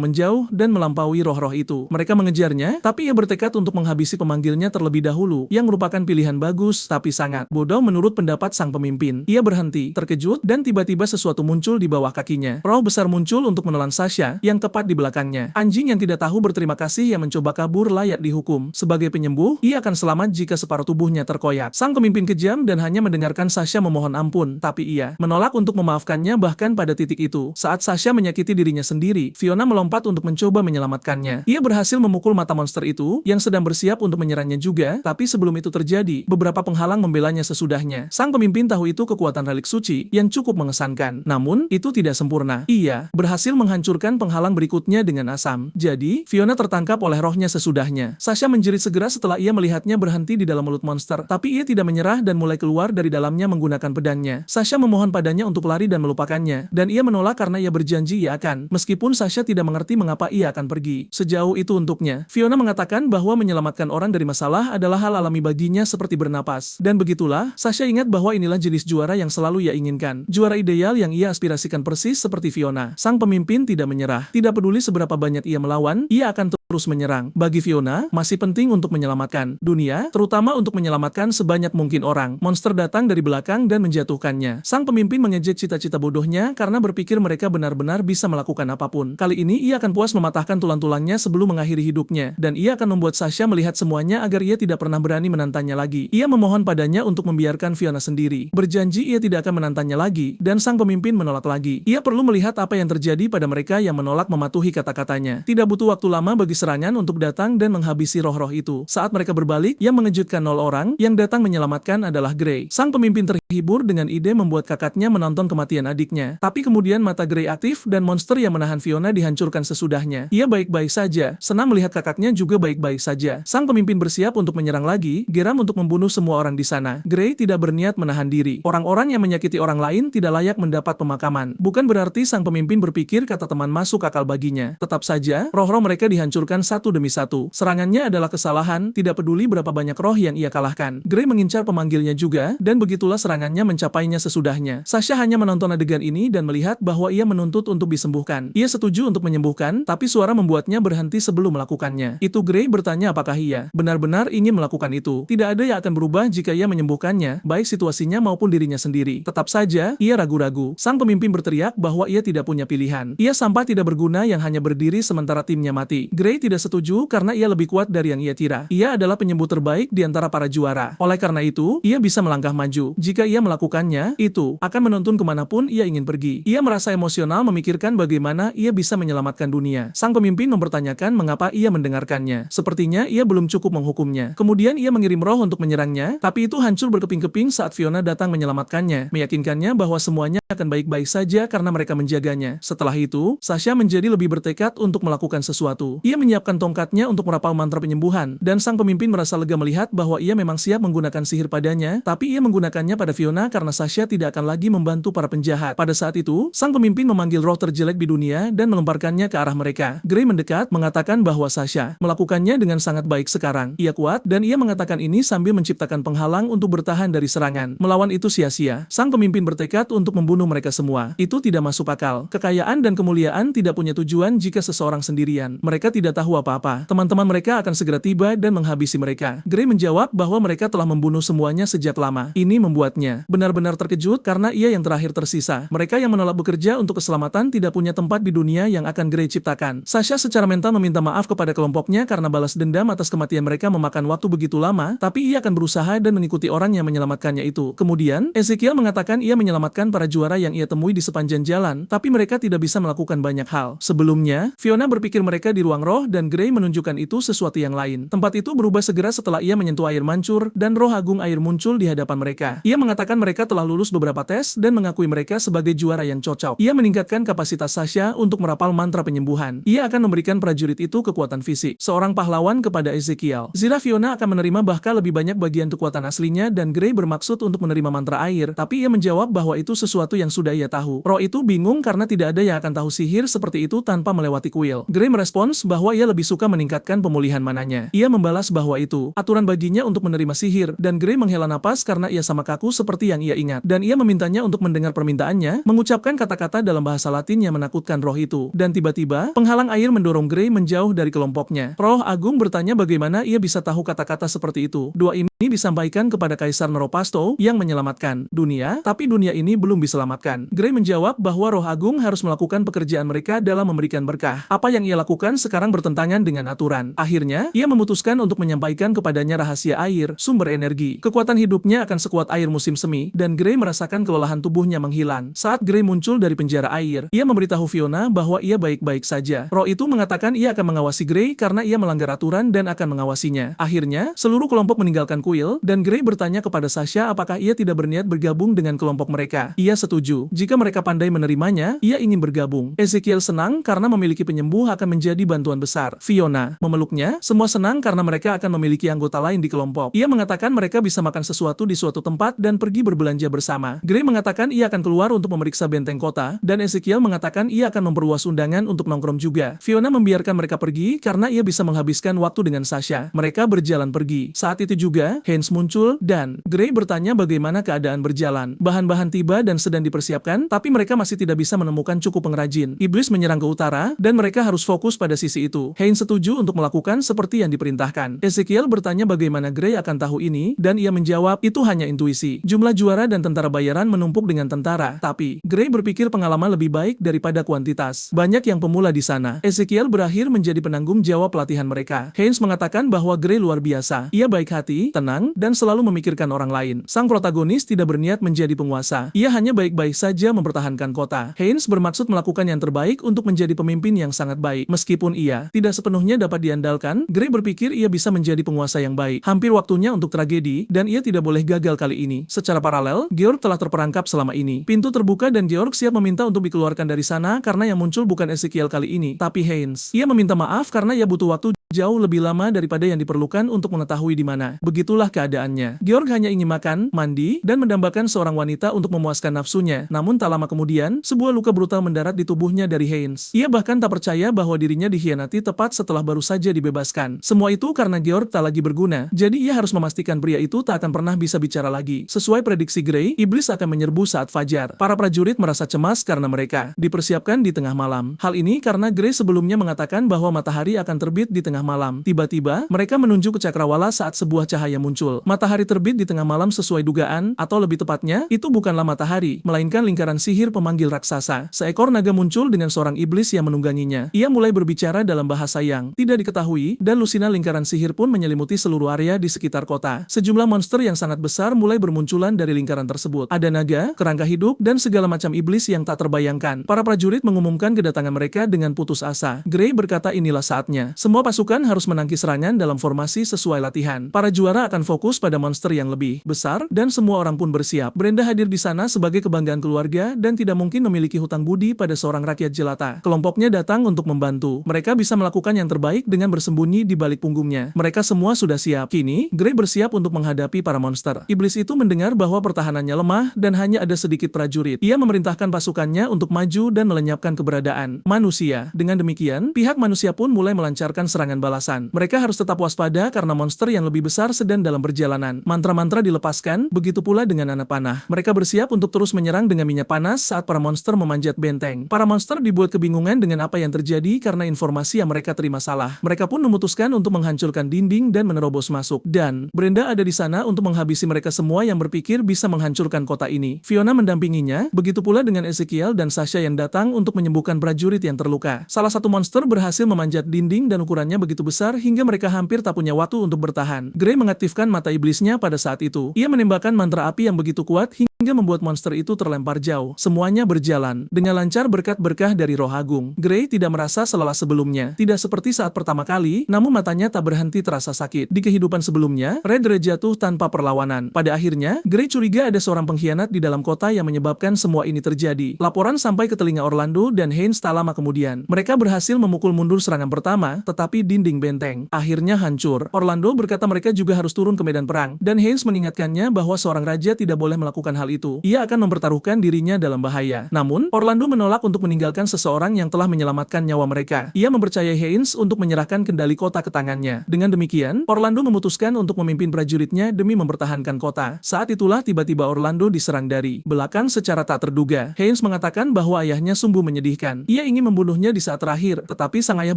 menjauh dan melampaui roh-roh itu. Mereka mengejarnya, tapi ia bertekad untuk menghabisi pemanggilnya terlebih dahulu, yang merupakan pilihan bagus, tapi sangat bodoh menurut pendapat sang pemimpin. Ia berhenti, terkejut, dan tiba-tiba sesuatu muncul di bawah kakinya. Roh besar muncul untuk menelan Sasha, yang tepat di belakangnya. Anjing yang tidak tahu berterima kasih yang mencoba kabur layak dihukum. Sebagai penyembuh, ia akan selamat jika separuh tubuhnya terkoyak. Sang pemimpin kejam dan hanya mendengarkan Sasha memohon ampun, tapi ia menolak untuk memaafkannya bahkan pada titik itu. Saat Sasha menyakiti dirinya sendiri, Fiona melompat untuk mencoba menyelamatkannya. Ia berhasil memukul mata monster itu, yang sedang bersiap untuk menyerangnya juga, tapi sebelum itu terjadi, beberapa penghalang membelanya sesudahnya. Sang pemimpin tahu itu kekuatan relik suci, yang cukup mengesankan. Namun, itu tidak sempurna. Ia berhasil menghancurkan penghalang berikutnya dengan asam. Jadi, Fiona tertangkap oleh rohnya sesudahnya. Sasha menjerit segera setelah ia melihatnya berhenti di dalam mulut monster, tapi ia tidak menyerah dan mulai keluar dari dalamnya menggunakan pedangnya. Sasha memohon padanya untuk lari dan melupakannya, dan ia menolak karena ia berjanji ia akan, meskipun Sasha tidak mengerti mengapa ia akan pergi. Sejauh itu untuknya, Fiona mengatakan bahwa menyelamatkan orang dari masalah adalah hal alami baginya seperti bernapas. Dan begitulah, Sasha ingat bahwa inilah jenis juara yang selalu ia inginkan. Juara ideal yang ia aspirasikan persis seperti Fiona. Sang pemimpin tidak menyerah. Tidak peduli seberapa banyak ia melawan, ia akan terus menyerang. Bagi Fiona, masih penting untuk menyelamatkan dunia, terutama untuk menyelamatkan sebanyak mungkin orang. Monster datang dari belakang dan menjatuhkannya. Sang pemimpin mengejek cita-cita bodohnya karena berpikir mereka benar-benar bisa melakukan apapun. Kali ini ia akan puas mematahkan tulang-tulangnya sebelum mengakhiri hidupnya, dan ia akan membuat Sasha melihat semuanya agar ia tidak pernah berani menantangnya lagi. Ia memohon padanya untuk membiarkan Fiona sendiri. Berjanji ia tidak akan menantangnya lagi, dan sang pemimpin menolak lagi. Ia perlu melihat apa yang terjadi pada mereka yang menolak mematuhi kata-katanya. Tidak butuh waktu lama bagi serangan untuk datang dan menghabisi roh-roh itu. Saat mereka berbalik, yang mengejutkan 0 orang yang datang menyelamatkan adalah Gray. Sang pemimpin terhibur dengan ide membuat kakaknya menonton kematian adiknya. Tapi kemudian mata Gray aktif dan monster yang menahan Fiona dihancurkan sesudahnya. Ia baik-baik saja, senang melihat kakaknya juga baik-baik saja. Sang pemimpin bersiap untuk menyerang lagi, geram untuk membunuh semua orang di sana. Gray tidak berniat menahan diri. Orang-orang yang menyakiti orang lain tidak layak mendapat pemakaman. Bukan berarti sang pemimpin berpikir kata teman masuk akal baginya. Tetap saja, roh-roh mereka dihancurkan satu demi satu. Serangannya adalah kesalahan, tidak peduli berapa banyak roh yang ia kalahkan. Gray mengincar pemanggilnya juga, dan begitulah serangannya mencapainya sesudahnya. Sasha hanya menonton adegan ini dan melihat bahwa ia menuntut untuk disembuhkan. Ia setuju untuk menyembuhkan, tapi suara membuatnya berhenti sebelum melakukannya. Itu Gray bertanya apakah ia benar-benar ingin melakukan itu. Tidak ada yang akan berubah jika ia menyembuhkannya, baik situasinya maupun dirinya sendiri. Tetap saja, ia ragu-ragu. Sang pemimpin berteriak bahwa ia tidak punya pilihan. Ia sampah tidak berguna yang hanya berdiri sementara timnya mati. Gray tidak setuju karena ia lebih kuat dari yang ia kira. Ia adalah penyembuh terbaik di antara para juara. Oleh karena itu, ia bisa melangkah maju. Jika ia melakukannya, itu akan menuntun kemanapun ia ingin pergi. Ia merasa emosional memikirkan bagaimana ia bisa menyelamatkan dunia. Sang pemimpin mempertanyakan mengapa ia mendengarkannya. Sepertinya ia belum cukup menghukumnya. Kemudian ia mengirim roh untuk menyerangnya, tapi itu hancur berkeping-keping saat Fiona datang menyelamatkannya, meyakinkannya bahwa semuanya akan baik-baik saja karena mereka menjaganya. Setelah itu, Sasha menjadi lebih bertekad untuk melakukan sesuatu. Ia menyiapkan tongkatnya untuk merapal mantra penyembuhan, dan sang pemimpin merasa lega melihat bahwa ia memang siap menggunakan sihir padanya, tapi ia menggunakannya pada Fiona karena Sasha tidak akan lagi membantu para penjahat. Pada saat itu, sang pemimpin memanggil roh terjelek di dunia dan melemparkannya ke arah mereka. Gray mendekat, mengatakan bahwa Sasha melakukannya dengan sangat baik sekarang. Ia kuat, dan ia mengatakan ini sambil menciptakan penghalang untuk bertahan dari serangan. Melawan itu sia-sia. Sang pemimpin bertekad untuk membunuh mereka semua. Itu tidak masuk akal. Kekayaan dan kemuliaan tidak punya tujuan jika seseorang sendirian. Mereka tidak tahu apa-apa. Teman-teman mereka akan segera tiba dan menghabisi mereka. Gray menjawab bahwa mereka telah membunuh semuanya sejak lama. Ini membuatnya benar-benar terkejut karena ia yang terakhir tersisa. Mereka yang menolak bekerja untuk keselamatan tidak punya tempat di dunia yang akan Gray ciptakan. Sasha secara mental meminta maaf kepada kelompoknya karena balas dendam atas kematian mereka memakan waktu begitu lama, tapi ia akan berusaha dan mengikuti orang yang menyelamatkannya itu. Kemudian, Ezekiel mengatakan ia menyelamatkan para juara yang ia temui di sepanjang jalan, tapi mereka tidak bisa melakukan banyak hal. Sebelumnya, Fiona berpikir mereka di ruang roh dan Gray menunjukkan itu sesuatu yang lain. Tempat itu berubah segera setelah ia menyentuh air mancur dan roh agung air muncul di hadapan mereka. Ia mengatakan mereka telah lulus beberapa tes dan mengakui mereka sebagai juara yang cocok. Ia meningkatkan kapasitas Sasha untuk merapal mantra penyembuhan. Ia akan memberikan prajurit itu kekuatan fisik. Seorang pahlawan kepada Ezekiel. Zira Fiona akan menerima bahkan lebih banyak bagian kekuatan aslinya dan Gray bermaksud untuk menerima mantra air, tapi ia menjawab bahwa itu sesuatu yang sudah ia tahu. Roh itu bingung karena tidak ada yang akan tahu sihir seperti itu tanpa melewati kuil. Gray merespons bahwa ia lebih suka meningkatkan pemulihan mananya. Ia membalas bahwa itu aturan baginya untuk menerima sihir, dan Gray menghela napas karena ia sama kaku seperti yang ia ingat. Dan ia memintanya untuk mendengar permintaannya, mengucapkan kata-kata dalam bahasa Latin yang menakutkan roh itu. Dan tiba-tiba, penghalang air mendorong Gray menjauh dari kelompoknya. Roh Agung bertanya bagaimana ia bisa tahu kata-kata seperti itu. Dua ini disampaikan kepada Kaisar Meropasto yang menyelamatkan dunia, tapi dunia ini belum diselamatkan. Gray menjawab bahwa Roh Agung harus melakukan pekerjaan mereka dalam memberikan berkah. Apa yang ia lakukan sekarang bertentangan dengan aturan. Akhirnya, ia memutuskan untuk menyampaikan kepadanya rahasia air, sumber energi. Kekuatan hidupnya akan sekuat air musim semi, dan Gray merasakan kelelahan tubuhnya menghilang. Saat Gray muncul dari penjara air, ia memberitahu Fiona bahwa ia baik-baik saja. Roh itu mengatakan ia akan mengawasi Gray karena ia melanggar aturan dan akan mengawasinya. Akhirnya, seluruh kelompok meninggalkan kuil, dan Gray bertanya kepada Sasha apakah ia tidak berniat bergabung dengan kelompok mereka. Ia setuju. Jika mereka pandai menerimanya, ia ingin bergabung. Ezekiel senang karena memiliki penyembuh akan menjadi bantuan besar. Fiona memeluknya, semua senang karena mereka akan memiliki anggota lain di kelompok. Ia mengatakan mereka bisa makan sesuatu di suatu tempat dan pergi berbelanja bersama. Gray mengatakan ia akan keluar untuk memeriksa benteng kota, dan Ezekiel mengatakan ia akan memperluas undangan untuk nongkrong juga. Fiona membiarkan mereka pergi karena ia bisa menghabiskan waktu dengan Sasha. Mereka berjalan pergi. Saat itu juga, Haynes muncul, dan Gray bertanya bagaimana keadaan berjalan. Bahan-bahan tiba dan sedang dipersiapkan, tapi mereka masih tidak bisa menemukan cukup pengrajin. Iblis menyerang ke utara, dan mereka harus fokus pada sisi itu. Haynes setuju untuk melakukan seperti yang diperintahkan. Ezekiel bertanya bagaimana Gray akan tahu ini, dan ia menjawab, itu hanya intuisi. Jumlah juara dan tentara bayaran menumpuk dengan tentara, tapi Gray berpikir pengalaman lebih baik daripada kuantitas. Banyak yang pemula di sana. Ezekiel berakhir menjadi penanggung jawab pelatihan mereka. Haynes mengatakan bahwa Gray luar biasa. Ia baik hati, tenang, dan selalu memikirkan orang lain. Sang protagonis tidak berniat menjadi penguasa. Ia hanya baik-baik saja mempertahankan kota. Haynes bermaksud melakukan yang terbaik untuk menjadi pemimpin yang sangat baik. Meskipun ia tidak sepenuhnya dapat diandalkan. Grey berpikir ia bisa menjadi penguasa yang baik. Hampir waktunya untuk tragedi, dan ia tidak boleh gagal kali ini. Secara paralel, Georg telah terperangkap selama ini. Pintu terbuka dan Georg siap meminta untuk dikeluarkan dari sana karena yang muncul bukan Ezekiel kali ini, tapi Heinz. Ia meminta maaf karena ia butuh waktu jauh lebih lama daripada yang diperlukan untuk mengetahui di mana. Begitulah keadaannya. Georg hanya ingin makan, mandi, dan mendambakan seorang wanita untuk memuaskan nafsunya. Namun tak lama kemudian, sebuah luka brutal mendarat di tubuhnya dari Heinz. Ia bahkan tak percaya bahwa dirinya dikhianati tepat setelah baru saja dibebaskan. Semua itu karena Georg tak lagi berguna. Jadi ia harus memastikan pria itu tak akan pernah bisa bicara lagi. Sesuai prediksi Grey, iblis akan menyerbu saat fajar. Para prajurit merasa cemas karena mereka dipersiapkan di tengah malam. Hal ini karena Grey sebelumnya mengatakan bahwa matahari akan terbit di tengah malam. Tiba-tiba, mereka menuju ke cakrawala saat sebuah cahaya muncul. Matahari terbit di tengah malam sesuai dugaan, atau lebih tepatnya, itu bukanlah matahari, melainkan lingkaran sihir pemanggil raksasa. Seekor naga muncul dengan seorang iblis yang menungganginya. Ia mulai berbicara dalam bahasa yang tidak diketahui, dan lusinan lingkaran sihir pun menyelimuti seluruh area di sekitar kota. Sejumlah monster yang sangat besar mulai bermunculan dari lingkaran tersebut. Ada naga, kerangka hidup, dan segala macam iblis yang tak terbayangkan. Para prajurit mengumumkan kedatangan mereka dengan putus asa. Grey berkata inilah saatnya. Semua pasukan harus menangkis serangan dalam formasi sesuai latihan. Para juara akan fokus pada monster yang lebih besar, dan semua orang pun bersiap. Brenda hadir di sana sebagai kebanggaan keluarga dan tidak mungkin memiliki hutang budi pada seorang rakyat jelata. Kelompoknya datang untuk membantu. Mereka bisa melakukan yang terbaik dengan bersembunyi di balik punggungnya. Mereka semua sudah siap. Kini, Grey bersiap untuk menghadapi para monster. Iblis itu mendengar bahwa pertahanannya lemah dan hanya ada sedikit prajurit. Ia memerintahkan pasukannya untuk maju dan melenyapkan keberadaan manusia. Dengan demikian, pihak manusia pun mulai melancarkan serangan balasan. Mereka harus tetap waspada karena monster yang lebih besar sedang dalam perjalanan. Mantra-mantra dilepaskan, begitu pula dengan anak panah. Mereka bersiap untuk terus menyerang dengan minyak panas saat para monster memanjat benteng. Para monster dibuat kebingungan dengan apa yang terjadi karena informasi yang mereka terima salah. Mereka pun memutuskan untuk menghancurkan dinding dan menerobos masuk. Dan Brenda ada di sana untuk menghabisi mereka semua yang berpikir bisa menghancurkan kota ini. Fiona mendampinginya, begitu pula dengan Ezekiel dan Sasha yang datang untuk menyembuhkan prajurit yang terluka. Salah satu monster berhasil memanjat dinding dan ukurannya begitu besar hingga mereka hampir tak punya waktu untuk bertahan. Grey mengaktifkan mata iblisnya pada saat itu. Ia menembakkan mantra api yang begitu kuat hingga membuat monster itu terlempar jauh. Semuanya berjalan dengan lancar berkat berkah dari Roh Agung. Grey tidak merasa selelah sebelumnya. Tidak seperti saat pertama kali, namun matanya tak berhenti terasa sakit. Di kehidupan sebelumnya, Red jatuh tanpa perlawanan. Pada akhirnya, Grey curiga ada seorang pengkhianat di dalam kota yang menyebabkan semua ini terjadi. Laporan sampai ke telinga Orlando dan Heinz tak lama kemudian. Mereka berhasil memukul mundur serangan pertama, tetapi dinding benteng akhirnya hancur. Orlando berkata mereka juga harus turun ke medan perang, dan Heinz mengingatkannya bahwa seorang raja tidak boleh melakukan hal itu. Ia akan mempertaruhkan dirinya dalam bahaya. Namun, Orlando menolak untuk meninggalkan seseorang yang telah menyelamatkan nyawa mereka. Ia mempercayai Heinz untuk menyerahkan kendali kota ke tangannya. Dengan demikian, Orlando memutuskan untuk memimpin prajuritnya demi mempertahankan kota. Saat itulah tiba-tiba Orlando diserang dari belakang secara tak terduga. Heinz mengatakan bahwa ayahnya sungguh menyedihkan. Ia ingin membunuhnya di saat terakhir, tetapi sang ayah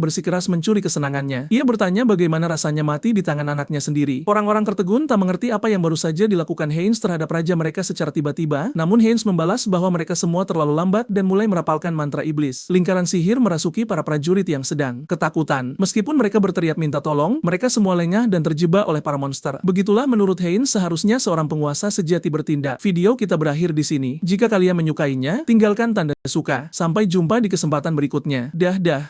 bersikeras mencuri kesenangannya. Ia bertanya bagaimana rasanya mati di tangan anaknya sendiri. Orang-orang tertegun tak mengerti apa yang baru saja dilakukan Heinz terhadap raja mereka secara tiba-tiba, namun Heinz membalas bahwa mereka semua terlalu lambat dan mulai merapalkan mantra iblis. Lingkaran sihir merasuki para prajurit yang sedang ketakutan. Meskipun mereka berteriak minta tolong, mereka semua lengah dan terjebak oleh para monster. Begitulah menurut Heinz seharusnya seorang penguasa sejati bertindak. Video kita berakhir di sini. Jika kalian menyukainya, tinggalkan tanda suka. Sampai jumpa di kesempatan berikutnya. Dah.